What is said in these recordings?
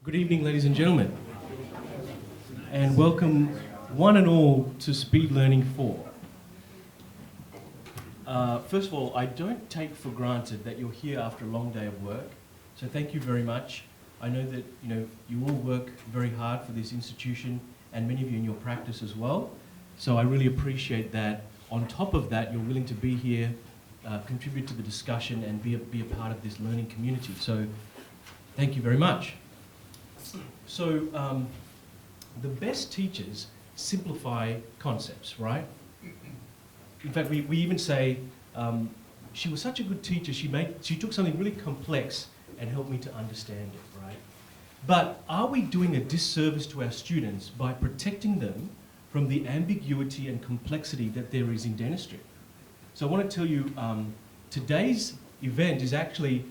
Good evening, ladies and gentlemen, and welcome one and all to Speed Learning 4. First of all, I don't take for granted that you're here after a long day of work, so thank you very much. I know that you all work very hard for this institution, and many of you in your practice as well, so I really appreciate that. On top of that, you're willing to be here, contribute to the discussion, and be a part of this learning community, so thank you very much. So, the best teachers simplify concepts, right? In fact, we even say, she was such a good teacher, she took something really complex and helped me to understand it, right? But are we doing a disservice to our students by protecting them from the ambiguity and complexity that there is in dentistry? So I want to tell you, today's event is actually,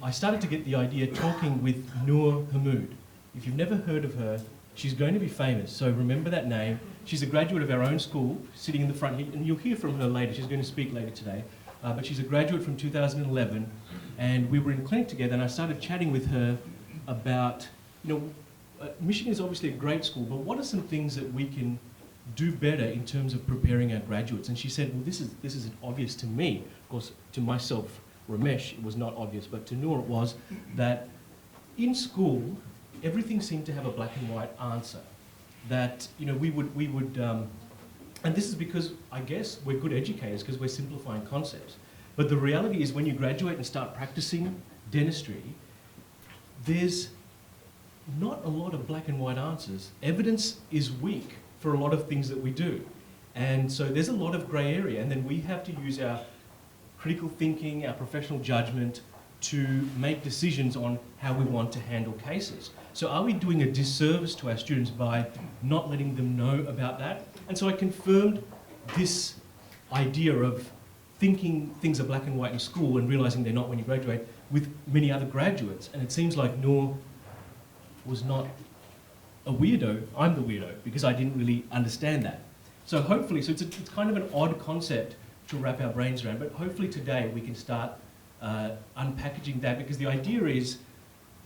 I started to get the idea talking with Noor Hamoud. If you've never heard of her, she's going to be famous, so remember that name. She's a graduate of our own school, sitting in the front here, and you'll hear from her later. She's going to speak later today. But she's a graduate from 2011, and we were in clinic together, and I started chatting with her about, Michigan is obviously a great school, but what are some things that we can do better in terms of preparing our graduates? And she said, well, this isn't obvious to me. Of course, to myself, Ramesh, it was not obvious, but to Noor it was that in school, everything seemed to have a black and white answer. That, we would, and this is because, I guess, we're good educators because we're simplifying concepts. But the reality is when you graduate and start practicing dentistry, there's not a lot of black and white answers. Evidence is weak for a lot of things that we do. And so there's a lot of gray area, and then we have to use our critical thinking, our professional judgment to make decisions on how we want to handle cases. So are we doing a disservice to our students by not letting them know about that? And so I confirmed this idea of thinking things are black and white in school and realizing they're not when you graduate with many other graduates. And it seems like Noor was not a weirdo. I'm the weirdo because I didn't really understand that. So hopefully, it's kind of an odd concept to wrap our brains around, but hopefully today we can start unpackaging that, because the idea is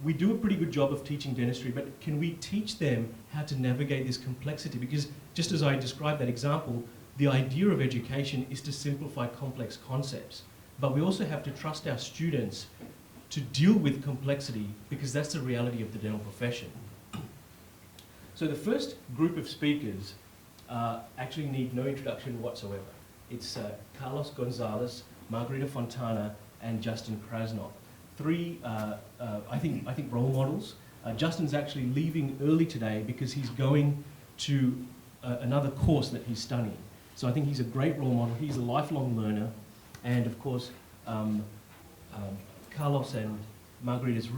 we do a pretty good job of teaching dentistry, but can we teach them how to navigate this complexity? Because just as I described that example, the idea of education is to simplify complex concepts, but we also have to trust our students to deal with complexity, because that's the reality of the dental profession. So the first group of speakers actually need no introduction whatsoever. It's Carlos Gonzalez, Margarita Fontana, and Justin Krasnov. Three, I think role models. Justin's actually leaving early today because he's going to another course that he's studying. So I think he's a great role model. He's a lifelong learner. And of course, Carlos and Margarita's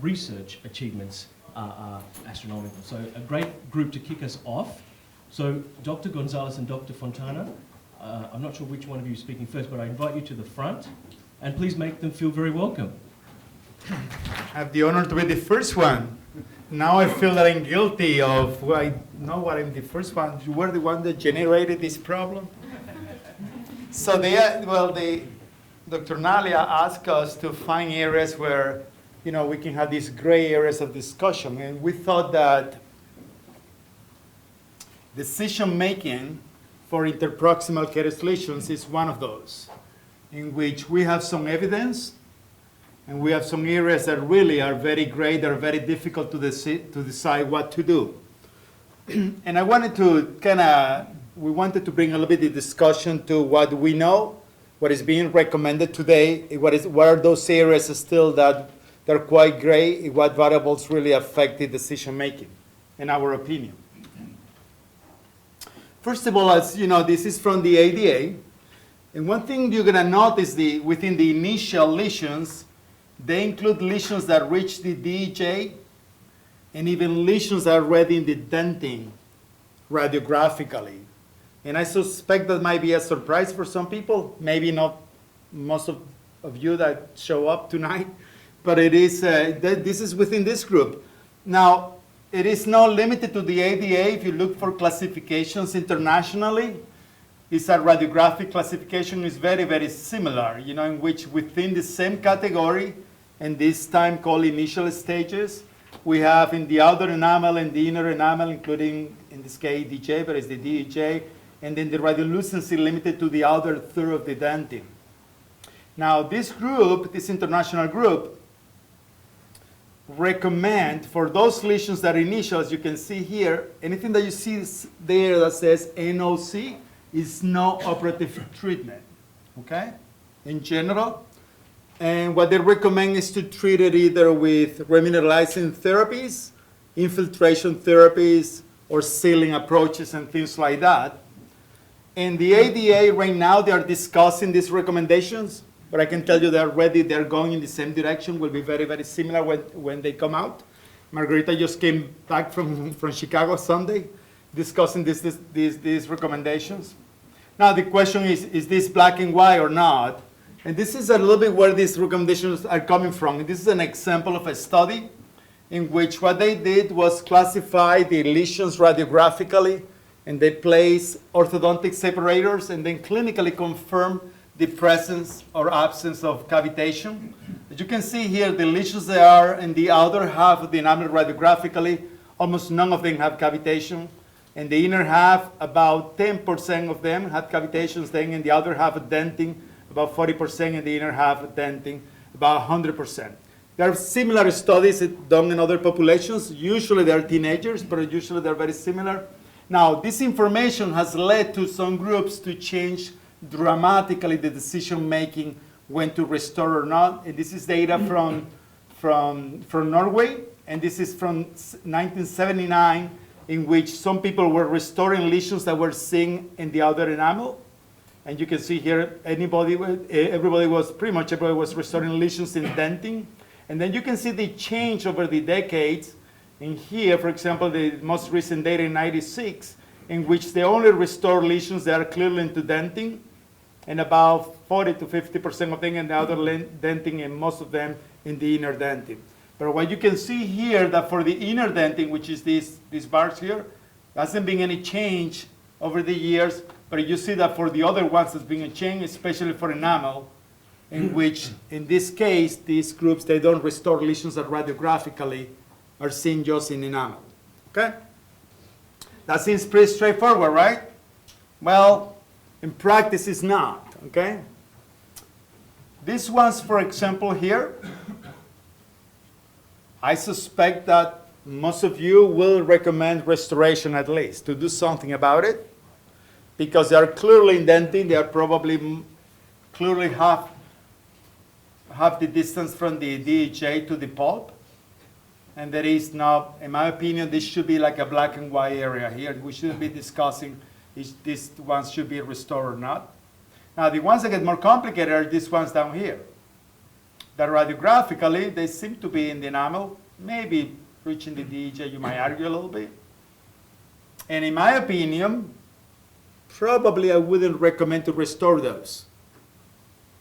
research achievements are astronomical. So a great group to kick us off. So Dr. Gonzalez and Dr. Fontana, I'm not sure which one of you is speaking first, but I invite you to the front, and please make them feel very welcome. I have the honor to be the first one. Now I feel that I'm guilty of, I know what I'm the first one. You were the one that generated this problem. So Dr. Nalia asked us to find areas where, we can have these gray areas of discussion. And we thought that decision-making for interproximal caries lesions is one of those, in which we have some evidence, and we have some areas that really are very gray, that are very difficult to decide what to do. And I wanted to we wanted to bring a little bit of discussion to what we know, what is being recommended today, what are those areas still that are quite gray, what variables really affect the decision making, in our opinion. First of all, as you know, this is from the ADA, and one thing you're going to notice within the initial lesions, they include lesions that reach the DEJ, and even lesions that are already in the dentin radiographically. And I suspect that might be a surprise for some people, maybe not most of you that show up tonight, but it is, this is within this group. Now, it is not limited to the ADA. If you look for classifications internationally, it's a radiographic classification is very, very similar, in which within the same category, and this time called initial stages, We have in the outer enamel and the inner enamel, including in this case DJ, but it's the DJ, and then the radiolucency limited to the outer third of the dentin. Now this group, this international group, recommend for those lesions that are initial, as you can see here, anything that you see there that says NOC is no operative treatment, okay, in general. And what they recommend is to treat it either with remineralizing therapies, infiltration therapies, or sealing approaches and things like that. And the ADA right now, they are discussing these recommendations, but I can tell you they're ready, they're going in the same direction, will be very, very similar when they come out. Margarita just came back from Chicago Sunday discussing these recommendations. Now the question is this black and white or not? And this is a little bit where these recommendations are coming from. This is an example of a study in which what they did was classify the lesions radiographically, and they place orthodontic separators and then clinically confirm the presence or absence of cavitation. As you can see here, the lesions that are in the outer half of the enamel radiographically, almost none of them have cavitation. In the inner half, about 10% of them had cavitations, then in the outer half of denting, about 40%, in the inner half of denting, about 100%. There are similar studies done in other populations. Usually they're teenagers, but usually they're very similar. Now, this information has led to some groups to change dramatically the decision-making when to restore or not. And this is data from Norway, and this is from 1979, in which some people were restoring lesions that were seen in the outer enamel. And you can see here, everybody was restoring lesions in denting. And then you can see the change over the decades. In here, for example, the most recent data in 96, in which they only restore lesions that are clearly into denting, and about 40 to 50% of them in the outer denting, and most of them in the inner denting. But what you can see here, that for the inner denting, which is these bars here, there hasn't been any change over the years. But you see that for the other ones, there's been a change, especially for enamel, in which, in this case, these groups, they don't restore lesions that radiographically are seen just in enamel. Okay? That seems pretty straightforward, right? Well, in practice, it's not. Okay? These ones, for example, here, I suspect that most of you will recommend restoration at least, to do something about it. Because they are clearly indenting, they are probably clearly half the distance from the DHA to the pulp. And there is now, in my opinion, this should be like a black and white area here. We shouldn't be discussing if these ones should be restored or not. Now, the ones that get more complicated are these ones down here. That radiographically, they seem to be in the enamel, maybe reaching the DHA, you might argue a little bit. And in my opinion, probably I wouldn't recommend to restore those.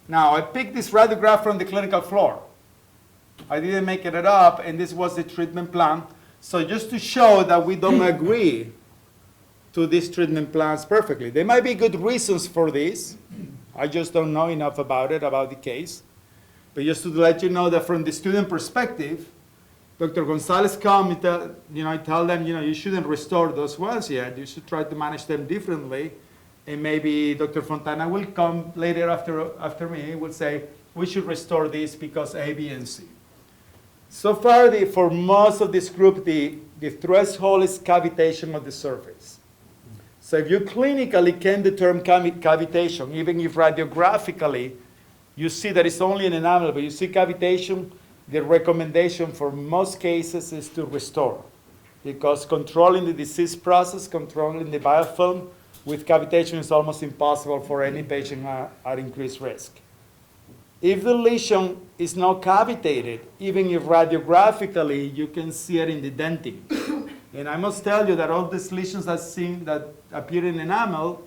Now, I picked this radiograph from the clinical floor. I didn't make it up, and this was the treatment plan. So just to show that we don't agree to these treatment plans perfectly. There might be good reasons for this. I just don't know enough about it, about the case. But just to let you know that from the student perspective, Dr. Gonzalez come, I tell them, you shouldn't restore those ones yet. You should try to manage them differently. And maybe Dr. Fontana will come later after me. He will say, we should restore this because A, B, and C. So far, for most of this group, the threshold is cavitation of the surface. So if you clinically can determine cavitation, even if radiographically you see that it's only an enamel, but you see cavitation, the recommendation for most cases is to restore, because controlling the disease process, controlling the biofilm with cavitation is almost impossible for any patient at increased risk. If the lesion is not cavitated, even if radiographically you can see it in the dentin. And I must tell you that all these lesions that appear in enamel,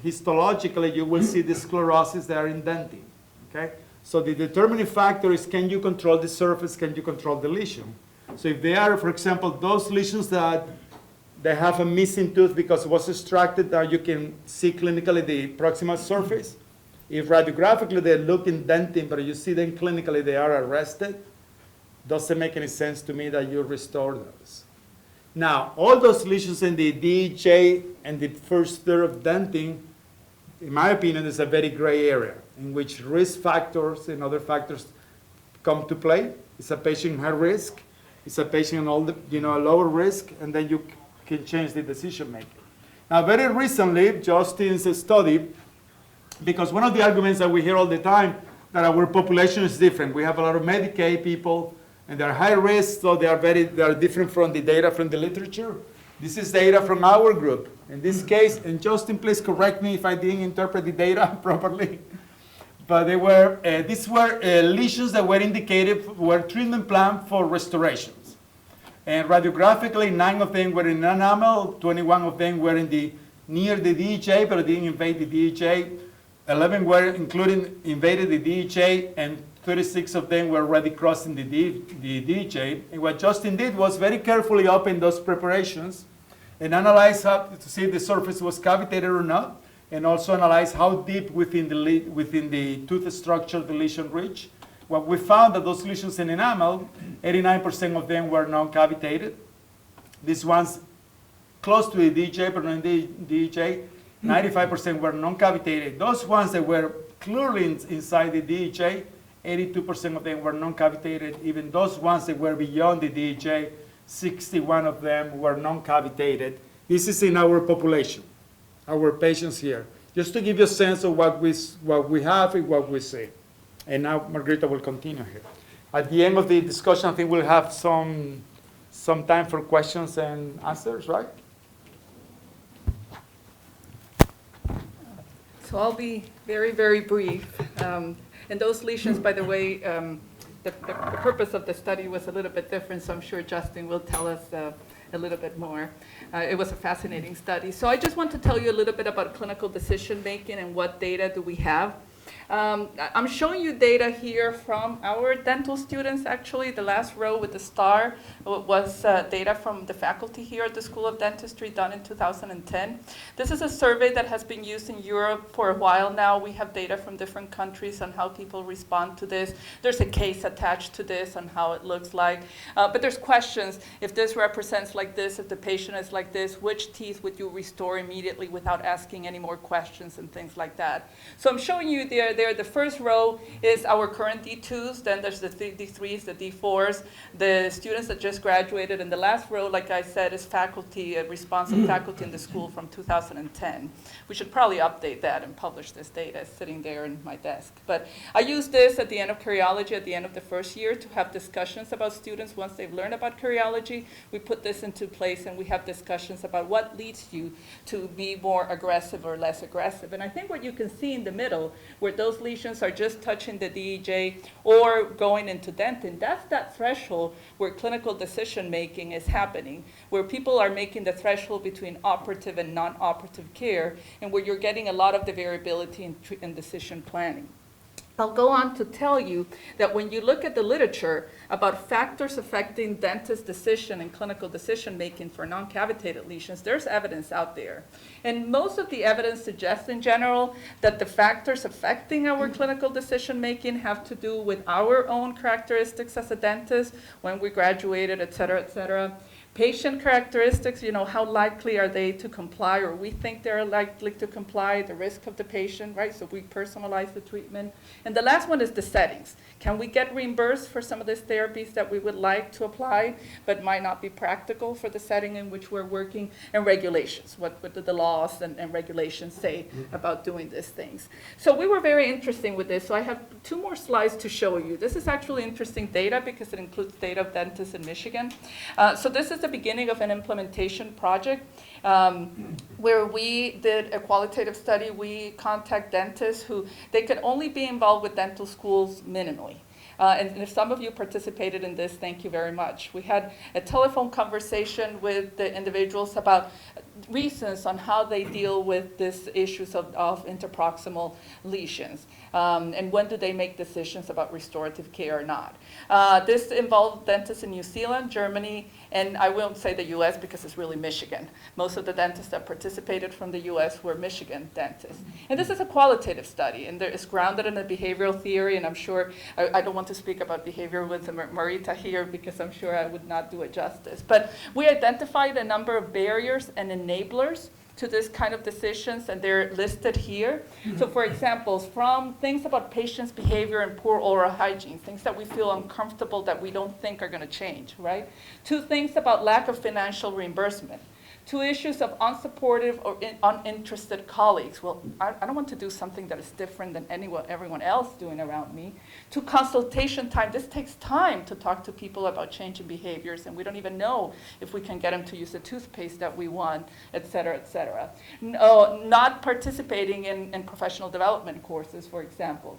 histologically you will see the sclerosis that are in dentin. Okay? So the determining factor is, can you control the surface, can you control the lesion? So if they are, for example, those lesions that they have a missing tooth because it was extracted, that you can see clinically the proximal surface. If radiographically they look indenting, but you see them clinically they are arrested, Doesn't make any sense to me that you restore those. Now, all those lesions in the DHA and the first third of dentin, in my opinion, is a very gray area in which risk factors and other factors come to play. It's a patient high risk, it's a patient all the, a lower risk, and then you can change the decision making. Now, very recently, Justin's study, because one of the arguments that we hear all the time that our population is different. We have a lot of Medicaid people, and they're high risk, so they are different from the data from the literature. This is data from our group. In this case, and Justin, please correct me if I didn't interpret the data properly. But these were lesions that were indicated, were treatment plan for restorations. And radiographically, 9 of them were in enamel, 21 of them were near the DHA, but didn't invade the DHA. 11 were invaded the DHA, and 36 of them were already crossing the DHA. And what Justin did was very carefully open those preparations and analyze to see if the surface was cavitated or not, and also analyze how deep within the tooth structure the lesion reached. What we found that those lesions in enamel, 89% of them were non-cavitated. These ones close to the DHA, but not in the DHA, 95% were non-cavitated. Those ones that were clearly inside the DHA, 82% of them were non-cavitated. Even those ones that were beyond the DHA, 61 of them were non-cavitated. This is in our population, our patients here, just to give you a sense of what we have and what we see. And now Margarita will continue here. At the end of the discussion, I think we'll have some time for questions and answers, right? So I'll be very, very brief. And those lesions, by the way, the purpose of the study was a little bit different, so I'm sure Justin will tell us a little bit more. It was a fascinating study. So I just want to tell you a little bit about clinical decision making and what data do we have. I'm showing you data here from our dental students, actually. The last row with the star was data from the faculty here at the School of Dentistry done in 2010. This is a survey that has been used in Europe for a while now. We have data from different countries on how people respond to this. There's a case attached to this on how it looks like. But there's questions. If this represents like this, if the patient is like this, which teeth would you restore immediately without asking any more questions and things like that? So I'm showing you there. The first row is our current D2s, then there's the D3s, the D4s, the students that just graduated, and the last row, like I said, is faculty, response of faculty in the school from 2010. We should probably update that and publish this data. It's sitting there in my desk. But I use this at the end of cariology, at the end of the first year, to have discussions about students once they've learned about cariology. We put this into place and we have discussions about what leads you to be more aggressive or less aggressive. And I think what you can see in the middle, where those lesions are just touching the DEJ or going into dentin, that's that threshold where clinical decision making is happening, where people are making the threshold between operative and non-operative care, and where you're getting a lot of the variability in decision planning. I'll go on to tell you that when you look at the literature about factors affecting dentist decision and clinical decision making for non-cavitated lesions, there's evidence out there. And most of the evidence suggests in general that the factors affecting our clinical decision making have to do with our own characteristics as a dentist, when we graduated, et cetera, et cetera. Patient characteristics, how likely are they to comply, or we think they're likely to comply, the risk of the patient, right? So we personalize the treatment. And the last one is the settings. Can we get reimbursed for some of these therapies that we would like to apply, but might not be practical for the setting in which we're working? And regulations, what do the laws and regulations say about doing these things? So we were very interested with this. So I have 2 more slides to show you. This is actually interesting data because it includes data of dentists in Michigan. So this is the beginning of an implementation project where we did a qualitative study. We contact dentists who they could only be involved with dental schools minimally. And if some of you participated in this, thank you very much. We had a telephone conversation with the individuals about reasons on how they deal with these issues of interproximal lesions. And when do they make decisions about restorative care or not. This involved dentists in New Zealand, Germany, and I won't say the US because it's really Michigan. Most of the dentists that participated from the US were Michigan dentists. And this is a qualitative study, and it's grounded in a behavioral theory, and I'm sure, I don't want to speak about behavior with Marita here because I'm sure I would not do it justice. But we identified a number of barriers and enablers to this kind of decisions, and they're listed here. So for example, from things about patients' behavior and poor oral hygiene, things that we feel uncomfortable that we don't think are gonna change, right? To things about lack of financial reimbursement. To issues of unsupportive or uninterested colleagues. Well, I don't want to do something that is different than everyone else doing around me. To consultation time. This takes time to talk to people about changing behaviors, and we don't even know if we can get them to use the toothpaste that we want, et cetera, et cetera. Not participating in professional development courses, for example,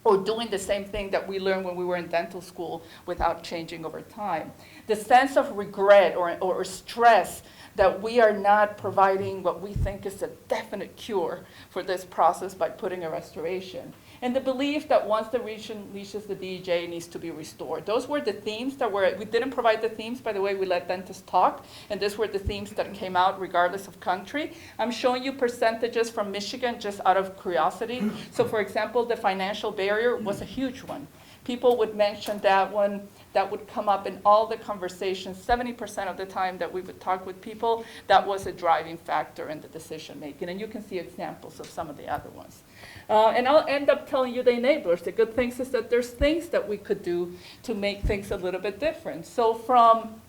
or doing the same thing that we learned when we were in dental school without changing over time. The sense of regret or stress that we are not providing what we think is a definite cure for this process by putting a restoration. And the belief that once the lesion reaches the DEJ, it needs to be restored. Those were the themes that we didn't provide the themes, by the way, we let dentists talk, and these were the themes that came out regardless of country. I'm showing you percentages from Michigan just out of curiosity. So for example, the financial barrier was a huge one. People would mention that one. That would come up in all the conversations. 70% of the time that we would talk with people, that was a driving factor in the decision making. And you can see examples of some of the other ones. And I'll end up telling you the enablers. The good things is that there's things that we could do to make things a little bit different. So from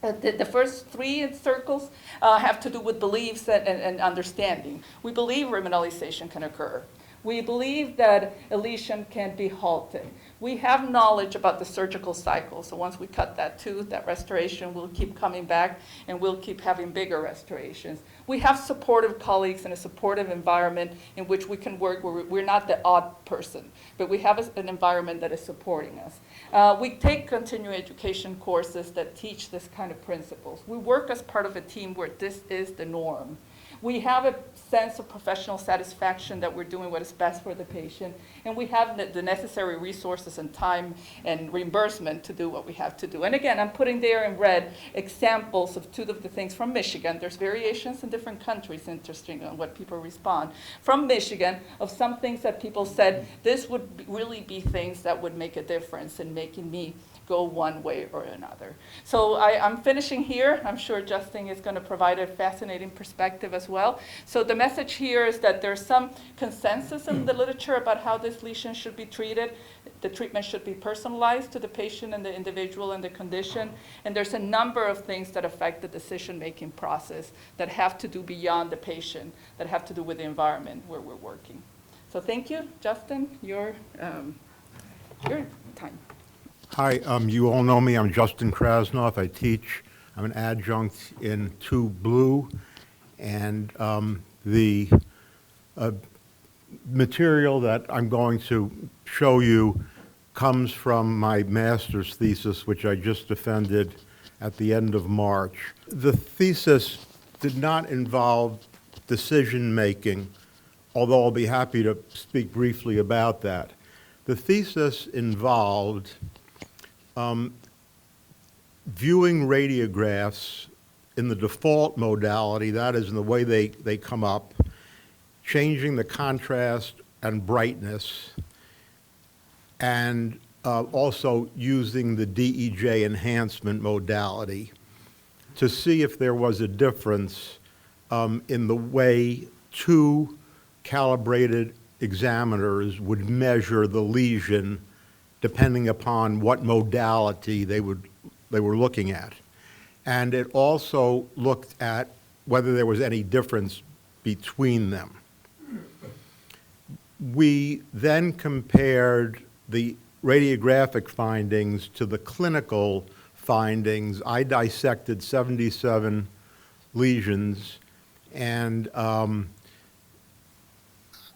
the first three circles have to do with beliefs and understanding. We believe remineralization can occur. We believe that a lesion can be halted. We have knowledge about the surgical cycle, so once we cut that tooth, that restoration will keep coming back, and we'll keep having bigger restorations. We have supportive colleagues and a supportive environment in which we can work where we're not the odd person, but we have an environment that is supporting us. We take continuing education courses that teach this kind of principles. We work as part of a team where this is the norm. We have a sense of professional satisfaction that we're doing what is best for the patient, and we have the necessary resources and time and reimbursement to do what we have to do. And again, I'm putting there in red examples of two of the things from Michigan. There's variations in different countries, interesting on what people respond. From Michigan, of some things that people said, this would really be things that would make a difference in making me go one way or another. So I'm finishing here. I'm sure Justin is going to provide a fascinating perspective as well. So the message here is that there's some consensus in the literature about how this lesion should be treated. The treatment should be personalized to the patient and the individual and the condition. And there's a number of things that affect the decision-making process that have to do beyond the patient, that have to do with the environment where we're working. So thank you, Justin, your time. Hi, you all know me. I'm Justin Krasnoff. I teach. I'm an adjunct in 2 Blue, and the material that I'm going to show you comes from my master's thesis, which I just defended at the end of March. The thesis did not involve decision-making, although I'll be happy to speak briefly about that. The thesis involved viewing radiographs in the default modality, that is in the way they come up, changing the contrast and brightness, and also using the DEJ enhancement modality to see if there was a difference in the way 2 calibrated examiners would measure the lesion depending upon what modality they were looking at. And it also looked at whether there was any difference between them. We then compared the radiographic findings to the clinical findings. I dissected 77 lesions, and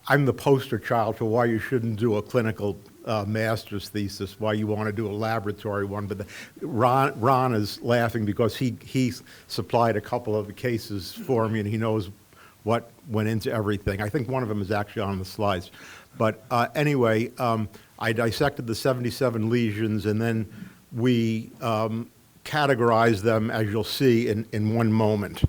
I'm the poster child for why you shouldn't do a clinical master's thesis, why you want to do a laboratory one. But Ron is laughing because he supplied a couple of the cases for me, and he knows what went into everything. I think one of them is actually on the slides. But anyway, I dissected the 77 lesions, and then we categorized them, as you'll see, in one moment.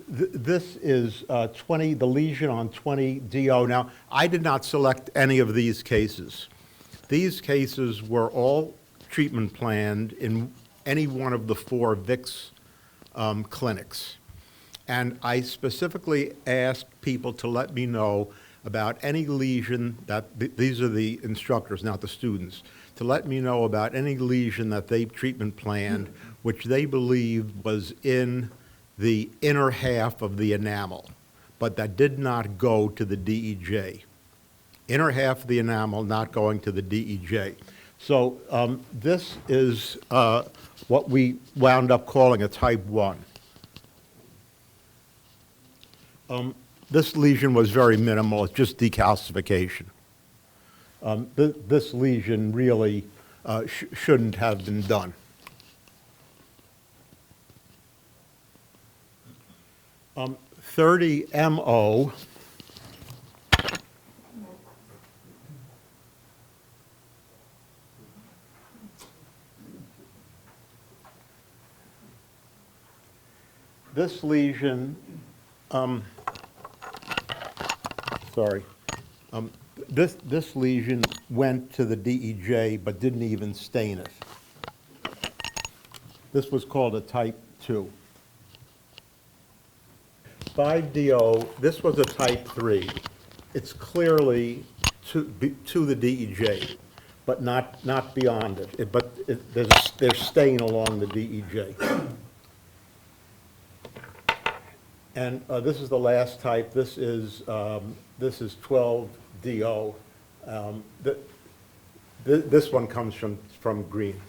This is 20, the lesion on 20 DO. Now, I did not select any of these cases. These cases were all treatment planned in any one of the 4 VIX clinics. And I specifically asked people to let me know about any lesion that, these are the instructors, not the students, to let me know about any lesion that they treatment planned, which they believed was in the inner half of the enamel, but that did not go to the DEJ. Inner half of the enamel not going to the DEJ. So this is what we wound up calling a type 1. This lesion was very minimal, it's just decalcification. This lesion really shouldn't have been done. Um, 30 MO. This lesion, this lesion went to the DEJ but didn't even stain it. This was called a type 2. 5DO, this was a type 3. It's clearly to the DEJ, but not beyond it. There's stain along the DEJ. And this is the last type. This is 12DO. This one comes from green.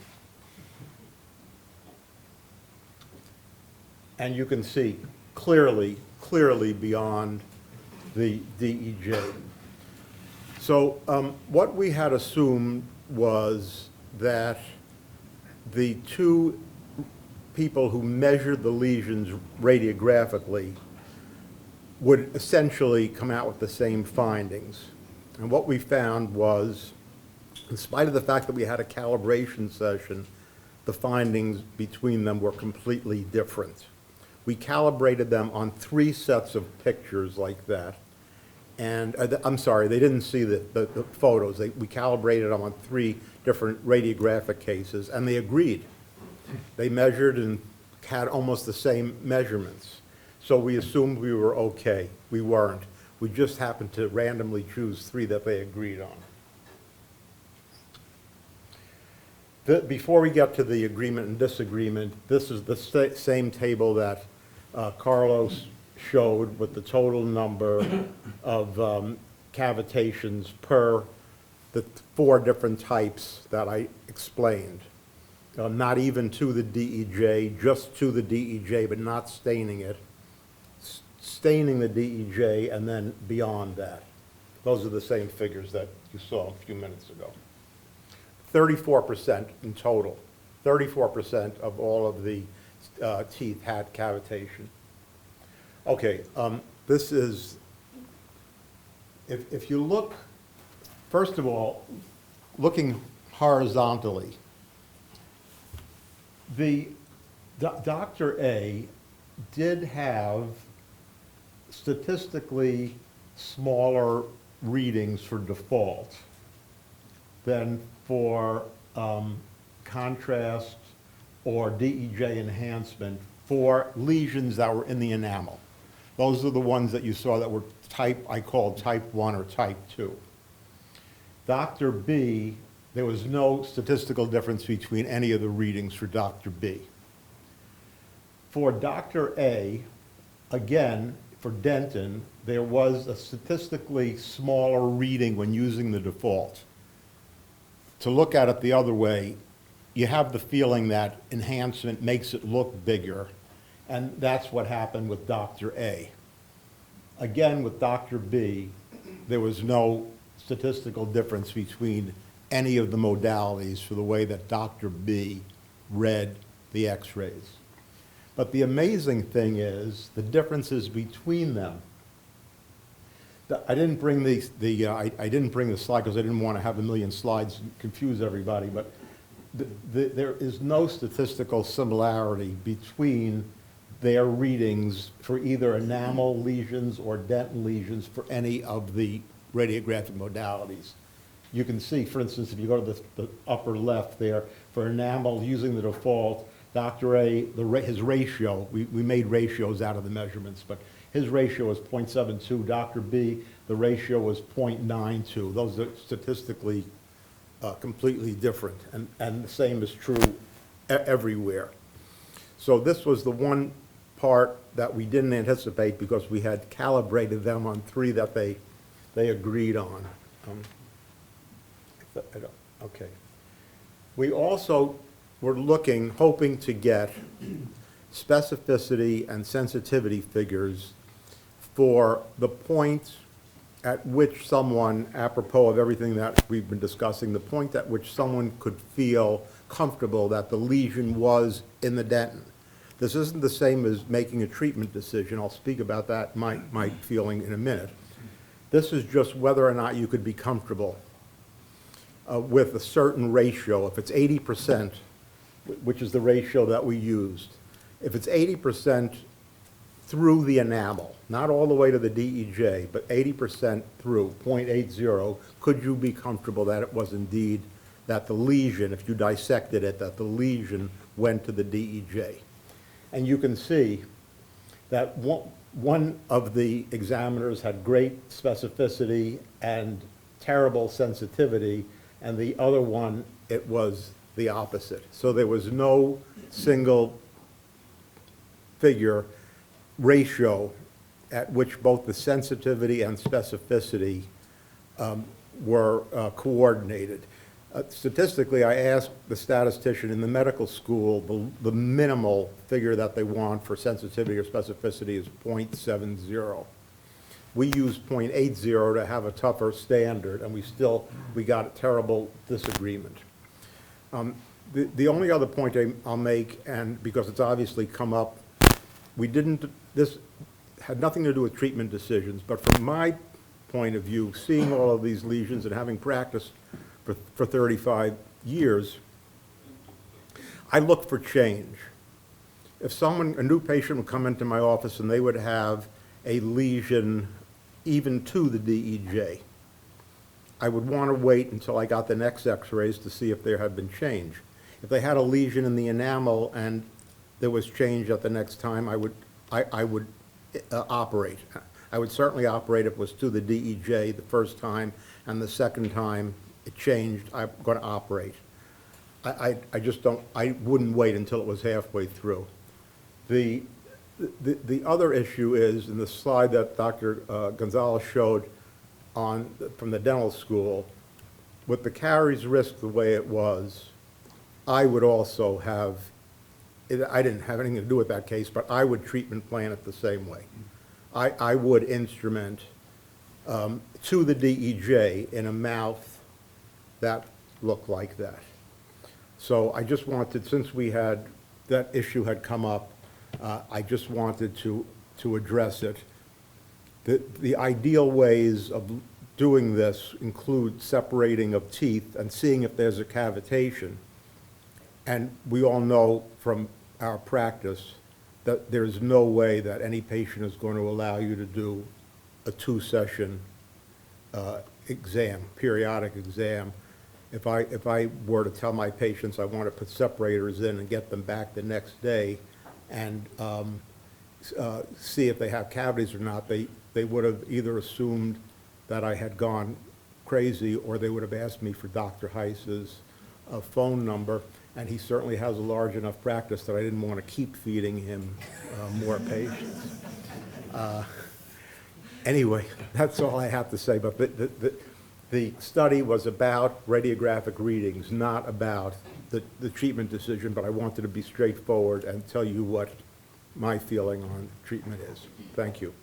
And you can see clearly beyond the DEJ. So what we had assumed was that the 2 people who measured the lesions radiographically would essentially come out with the same findings. And what we found was, in spite of the fact that we had a calibration session, the findings between them were completely different. We calibrated them on 3 sets of pictures like that. And I'm sorry, they didn't see the photos. We calibrated them on 3 different radiographic cases, and they agreed. They measured and had almost the same measurements. So we assumed we were okay. We weren't. We just happened to randomly choose 3 that they agreed on. Before we get to the agreement and disagreement, this is the same table that Carlos showed with the total number of cavitations per the 4 different types that I explained. Not even to the DEJ, just to the DEJ, but not staining it. Staining the DEJ and then beyond that. Those are the same figures that you saw a few minutes ago. 34% in total. 34% of all of the teeth had cavitation. Okay, this is, if you look, first of all, looking horizontally, Dr. A did have statistically smaller readings for default than for contrast or DEJ enhancement for lesions that were in the enamel. Those are the ones that you saw that were I called type 1 or type 2. Dr. B, there was no statistical difference between any of the readings for Dr. B. For Dr. A, again, for Denton, there was a statistically smaller reading when using the default. To look at it the other way, you have the feeling that enhancement makes it look bigger, And that's what happened with Dr. A. Again, with Dr. B, there was no statistical difference between any of the modalities for the way that Dr. B read the x-rays. But the amazing thing is the differences between them. I didn't bring I didn't bring the slide because I didn't want to have a million slides and confuse everybody, but there is no statistical similarity between their readings for either enamel lesions or dentin lesions for any of the radiographic modalities. You can see, for instance, if you go to the upper left there, for enamel using the default, Dr. A, his ratio, we made ratios out of the measurements, but his ratio was 0.72. Dr. B, the ratio was 0.92. Those are statistically completely different, and the same is true everywhere. So this was the one part that we didn't anticipate because we had calibrated them on 3 that they agreed on. Okay. We also were hoping to get specificity and sensitivity figures for the point at which someone, apropos of everything that we've been discussing, the point at which someone could feel comfortable that the lesion was in the dentin. This isn't the same as making a treatment decision. I'll speak about that, my feeling in a minute. This is just whether or not you could be comfortable with a certain ratio. If it's 80%, which is the ratio that we used, if it's 80% through the enamel, not all the way to the DEJ, but 80% through, 0.80, could you be comfortable that it was indeed, that the lesion, if you dissected it, that the lesion went to the DEJ? And you can see that one of the examiners had great specificity and terrible sensitivity, and the other one, it was the opposite. So there was no single figure ratio at which both the sensitivity and specificity were coordinated. Statistically, I asked the statistician in the medical school, the minimal figure that they want for sensitivity or specificity is 0.70. We used 0.80 to have a tougher standard, and we got a terrible disagreement. The only other point I'll make, and because it's obviously come up, this had nothing to do with treatment decisions, but from my point of view, seeing all of these lesions and having practiced for 35 years, I look for change. If a new patient would come into my office and they would have a lesion even to the DEJ, I would want to wait until I got the next x-rays to see if there had been change. If they had a lesion in the enamel and there was change at the next time, I would operate. I would certainly operate if it was to the DEJ the first time, and the second time it changed, I'm going to operate. I wouldn't wait until it was halfway through. The other issue is, in the slide that Dr. Gonzalez showed from the dental school, with the caries risk the way it was, I would also have, I didn't have anything to do with that case, but I would treatment plan it the same way. I would instrument to the DEJ in a mouth that looked like that. So I just wanted, since that issue had come up, I just wanted to address it. The ideal ways of doing this include separating of teeth and seeing if there's a cavitation. And we all know from our practice that there's no way that any patient is going to allow you to do a 2-session exam, periodic exam. If I were to tell my patients I want to put separators in and get them back the next day and see if they have cavities or not, they would have either assumed that I had gone crazy, or they would have asked me for Dr. Heiss's phone number, and he certainly has a large enough practice that I didn't want to keep feeding him more patients. Anyway, that's all I have to say, but the study was about radiographic readings, not about the treatment decision, but I wanted to be straightforward and tell you what my feeling on treatment is. Thank you.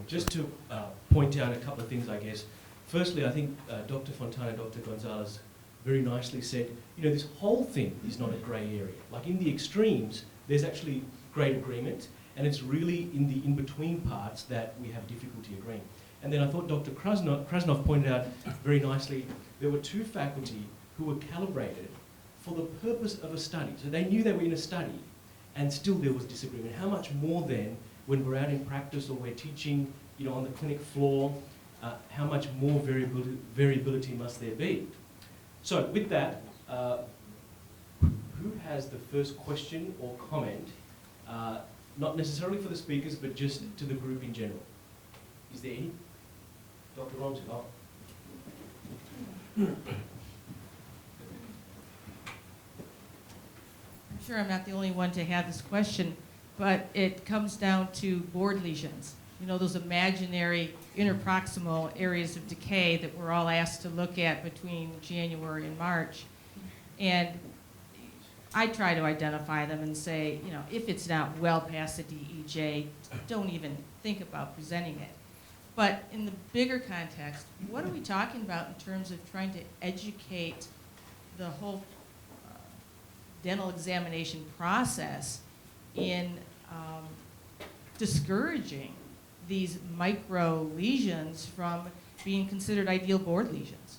Just to point out a couple of things, I guess. Firstly, I think Dr. Fontana, Dr. Gonzalez very nicely said, this whole thing is not a grey area. Like in the extremes, there's actually great agreement, and it's really in the in-between parts that we have difficulty agreeing. And then I thought Dr. Krasnov pointed out very nicely, there were two faculty who were calibrated for the purpose of a study. So they knew they were in a study, and still there was disagreement. How much more then, when we're out in practice or we're teaching, on the clinic floor, how much more variability must there be? So with that, who has the first question or comment, not necessarily for the speakers, but just to the group in general? Is there any? Dr. Romsey? Oh. I'm sure I'm not the only one to have this question, but it comes down to board lesions. Those imaginary interproximal areas of decay that we're all asked to look at between January and March. And I try to identify them and say, if it's not well past the DEJ, don't even think about presenting it. But in the bigger context, what are we talking about in terms of trying to educate the whole dental examination process in discouraging these micro lesions from being considered ideal board lesions?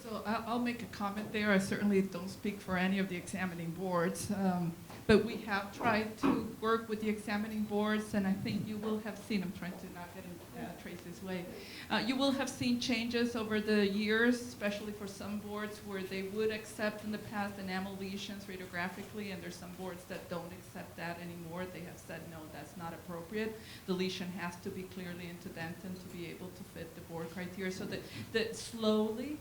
So I'll make a comment there. I certainly don't speak for any of the examining boards, but we have tried to work with the examining boards, and I think you will have seen, I'm trying to not get in Tracy's way, you will have seen changes over the years, especially for some boards where they would accept in the past enamel lesions radiographically, and there's some boards that don't accept that anymore. They have said, no, that's not appropriate. The lesion has to be clearly interdentin to be able to fit the board criteria. So that slowly,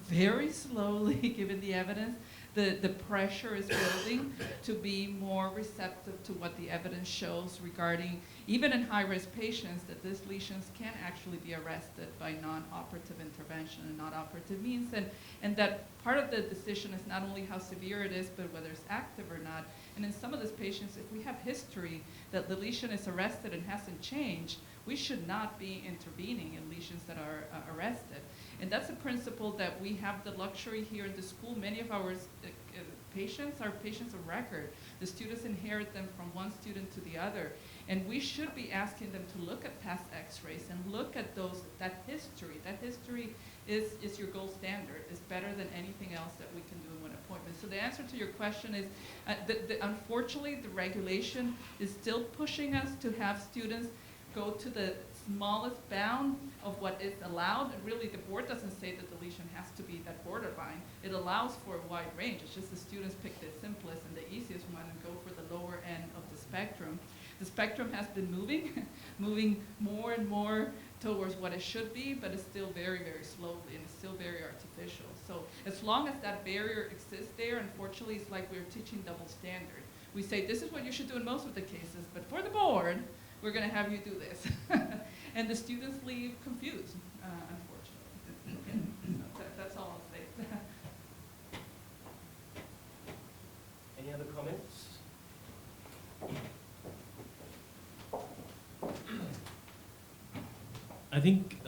very slowly, given the evidence, the pressure is building to be more receptive to what the evidence shows regarding, even in high-risk patients, that these lesions can actually be arrested by non-operative intervention and non-operative means, and that part of the decision is not only how severe it is, but whether it's active or not. And in some of these patients, if we have history that the lesion is arrested and hasn't changed, we should not be intervening in lesions that are arrested. And that's a principle that we have the luxury here in the school. Many of our patients are patients of record. The students inherit them from one student to the other. And we should be asking them to look at past x-rays and look at that history. That history is your gold standard. It's better than anything else that we can do in one appointment. So the answer to your question is, unfortunately, the regulation is still pushing us to have students go to the smallest bound of what is allowed. And really, the board doesn't say that the lesion has to be that borderline. It allows for a wide range. It's just the students pick the simplest and the easiest one and go for the lower end of the spectrum. The spectrum has been moving more and more towards what it should be, but it's still very, very slowly, and it's still very artificial. So as long as that barrier exists there, unfortunately, it's like we're teaching double standard. We say, this is what you should do in most of the cases, but for the board, we're going to have you do this. And the students leave confused, unfortunately. So that's all I'll say. Any other comments? I think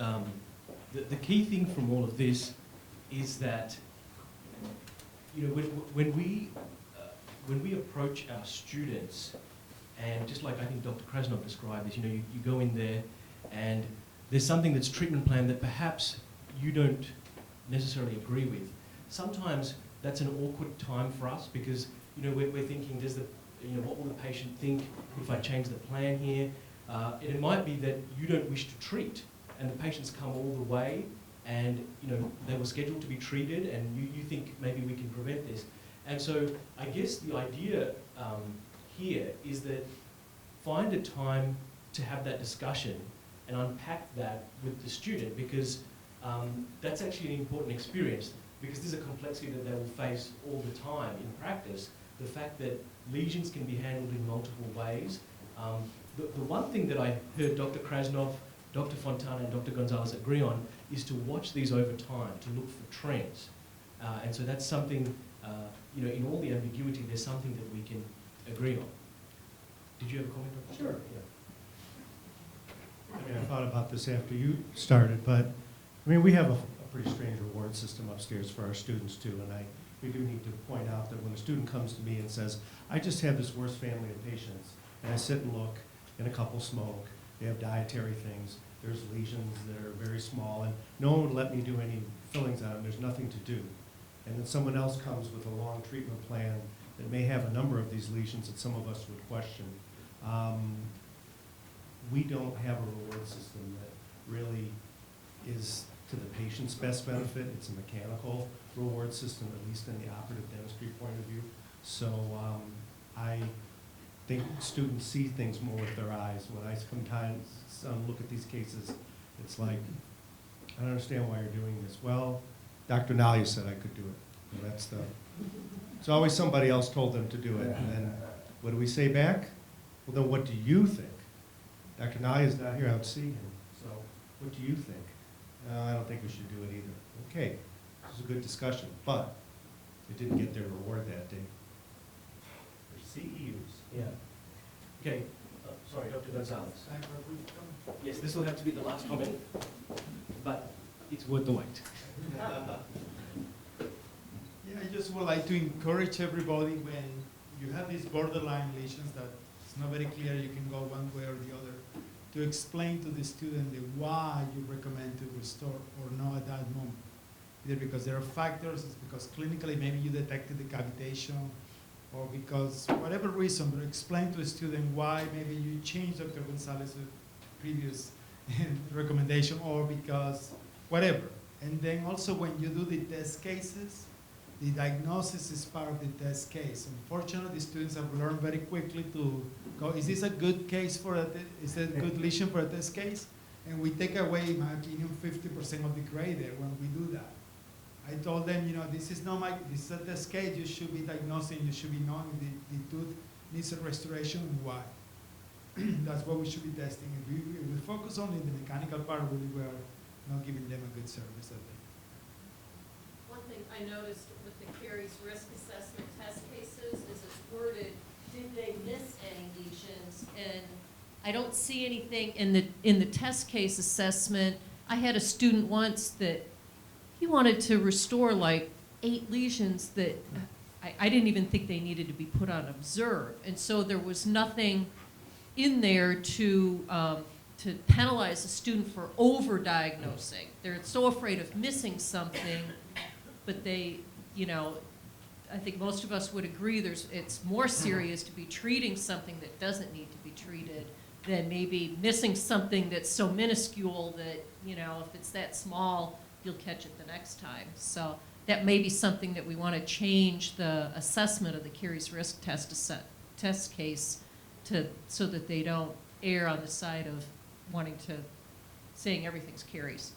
the key thing from all of this is that, when we approach our students, and just like I think Dr. Krasnov described this, you go in there and there's something that's treatment plan that perhaps you don't necessarily agree with. Sometimes that's an awkward time for us because, we're thinking, what will the patient think if I change the plan here? And it might be that you don't wish to treat and the patients come all the way and, they were scheduled to be treated and you think maybe we can prevent this. And so I guess the idea here is that find a time to have that discussion and unpack that with the student, because that's actually an important experience, because there's a complexity that they will face all the time in practice. The fact that lesions can be handled in multiple ways. The one thing that I heard Dr. Krasnov, Dr. Fontana and Dr. Gonzalez agree on is to watch these over time, to look for trends. And so that's something, in all the ambiguity, there's something that we can agree on. Did you have a comment on that? Sure. Yeah. I mean, I thought about this after you started, but, I mean, we have a pretty strange reward system upstairs for our students too, and we do need to point out that when a student comes to me and says, I just have this worst family of patients, and I sit and look, and a couple smoke, they have dietary things, there's lesions that are very small, and no one would let me do any fillings on them, there's nothing to do. And then someone else comes with a long treatment plan that may have a number of these lesions that some of us would question. We don't have a reward system that really is to the patient's best benefit. It's a mechanical reward system, at least in the operative dentistry point of view. So I think students see things more with their eyes. When I sometimes look at these cases, it's like, I don't understand why you're doing this. Well, Dr. Nalia said I could do it. And it's always somebody else told them to do it. And then what do we say back? Well, then what do you think? Dr. Nalia's not here, I would see him. So what do you think? I don't think we should do it either. Okay, this was a good discussion, but it didn't get their reward that day. They're CEUs. Yeah. Okay. Sorry, Dr. Gonzalez. Yes, this will have to be the last comment, but it's worth the wait. Yeah, I just would like to encourage everybody when you have these borderline lesions that it's not very clear you can go one way or the other, to explain to the student the why you recommend to restore or not at that moment. Either because there are factors, it's because clinically maybe you detected the cavitation, or because whatever reason, but explain to a student why maybe you changed Dr. Gonzalez's previous recommendation, or because whatever. And then also when you do the test cases, the diagnosis is part of the test case. Unfortunately, the students have learned very quickly to go, is this a good case for is it a good lesion for a test case? And we take away, in my opinion, 50% of the grade there when we do that. I told them, this is a test case, you should be diagnosing, you should be knowing the tooth needs a restoration and why. That's what we should be testing. If we focus only on the mechanical part, really we are not giving them a good service, I think. One thing I noticed with the Caries risk assessment test cases is it's worded, did they miss any lesions? And I don't see anything in the test case assessment. I had a student once that he wanted to restore like 8 lesions that I didn't even think they needed to be put on observe. And so there was nothing in there to penalize a student for over-diagnosing. They're so afraid of missing something, but they, I think most of us would agree it's more serious to be treating something that doesn't need to be treated than maybe missing something that's so minuscule that, if it's that small, you'll catch it the next time. So that may be something that we want to change the assessment of the Caries risk test case so that they don't err on the side of saying everything's Caries.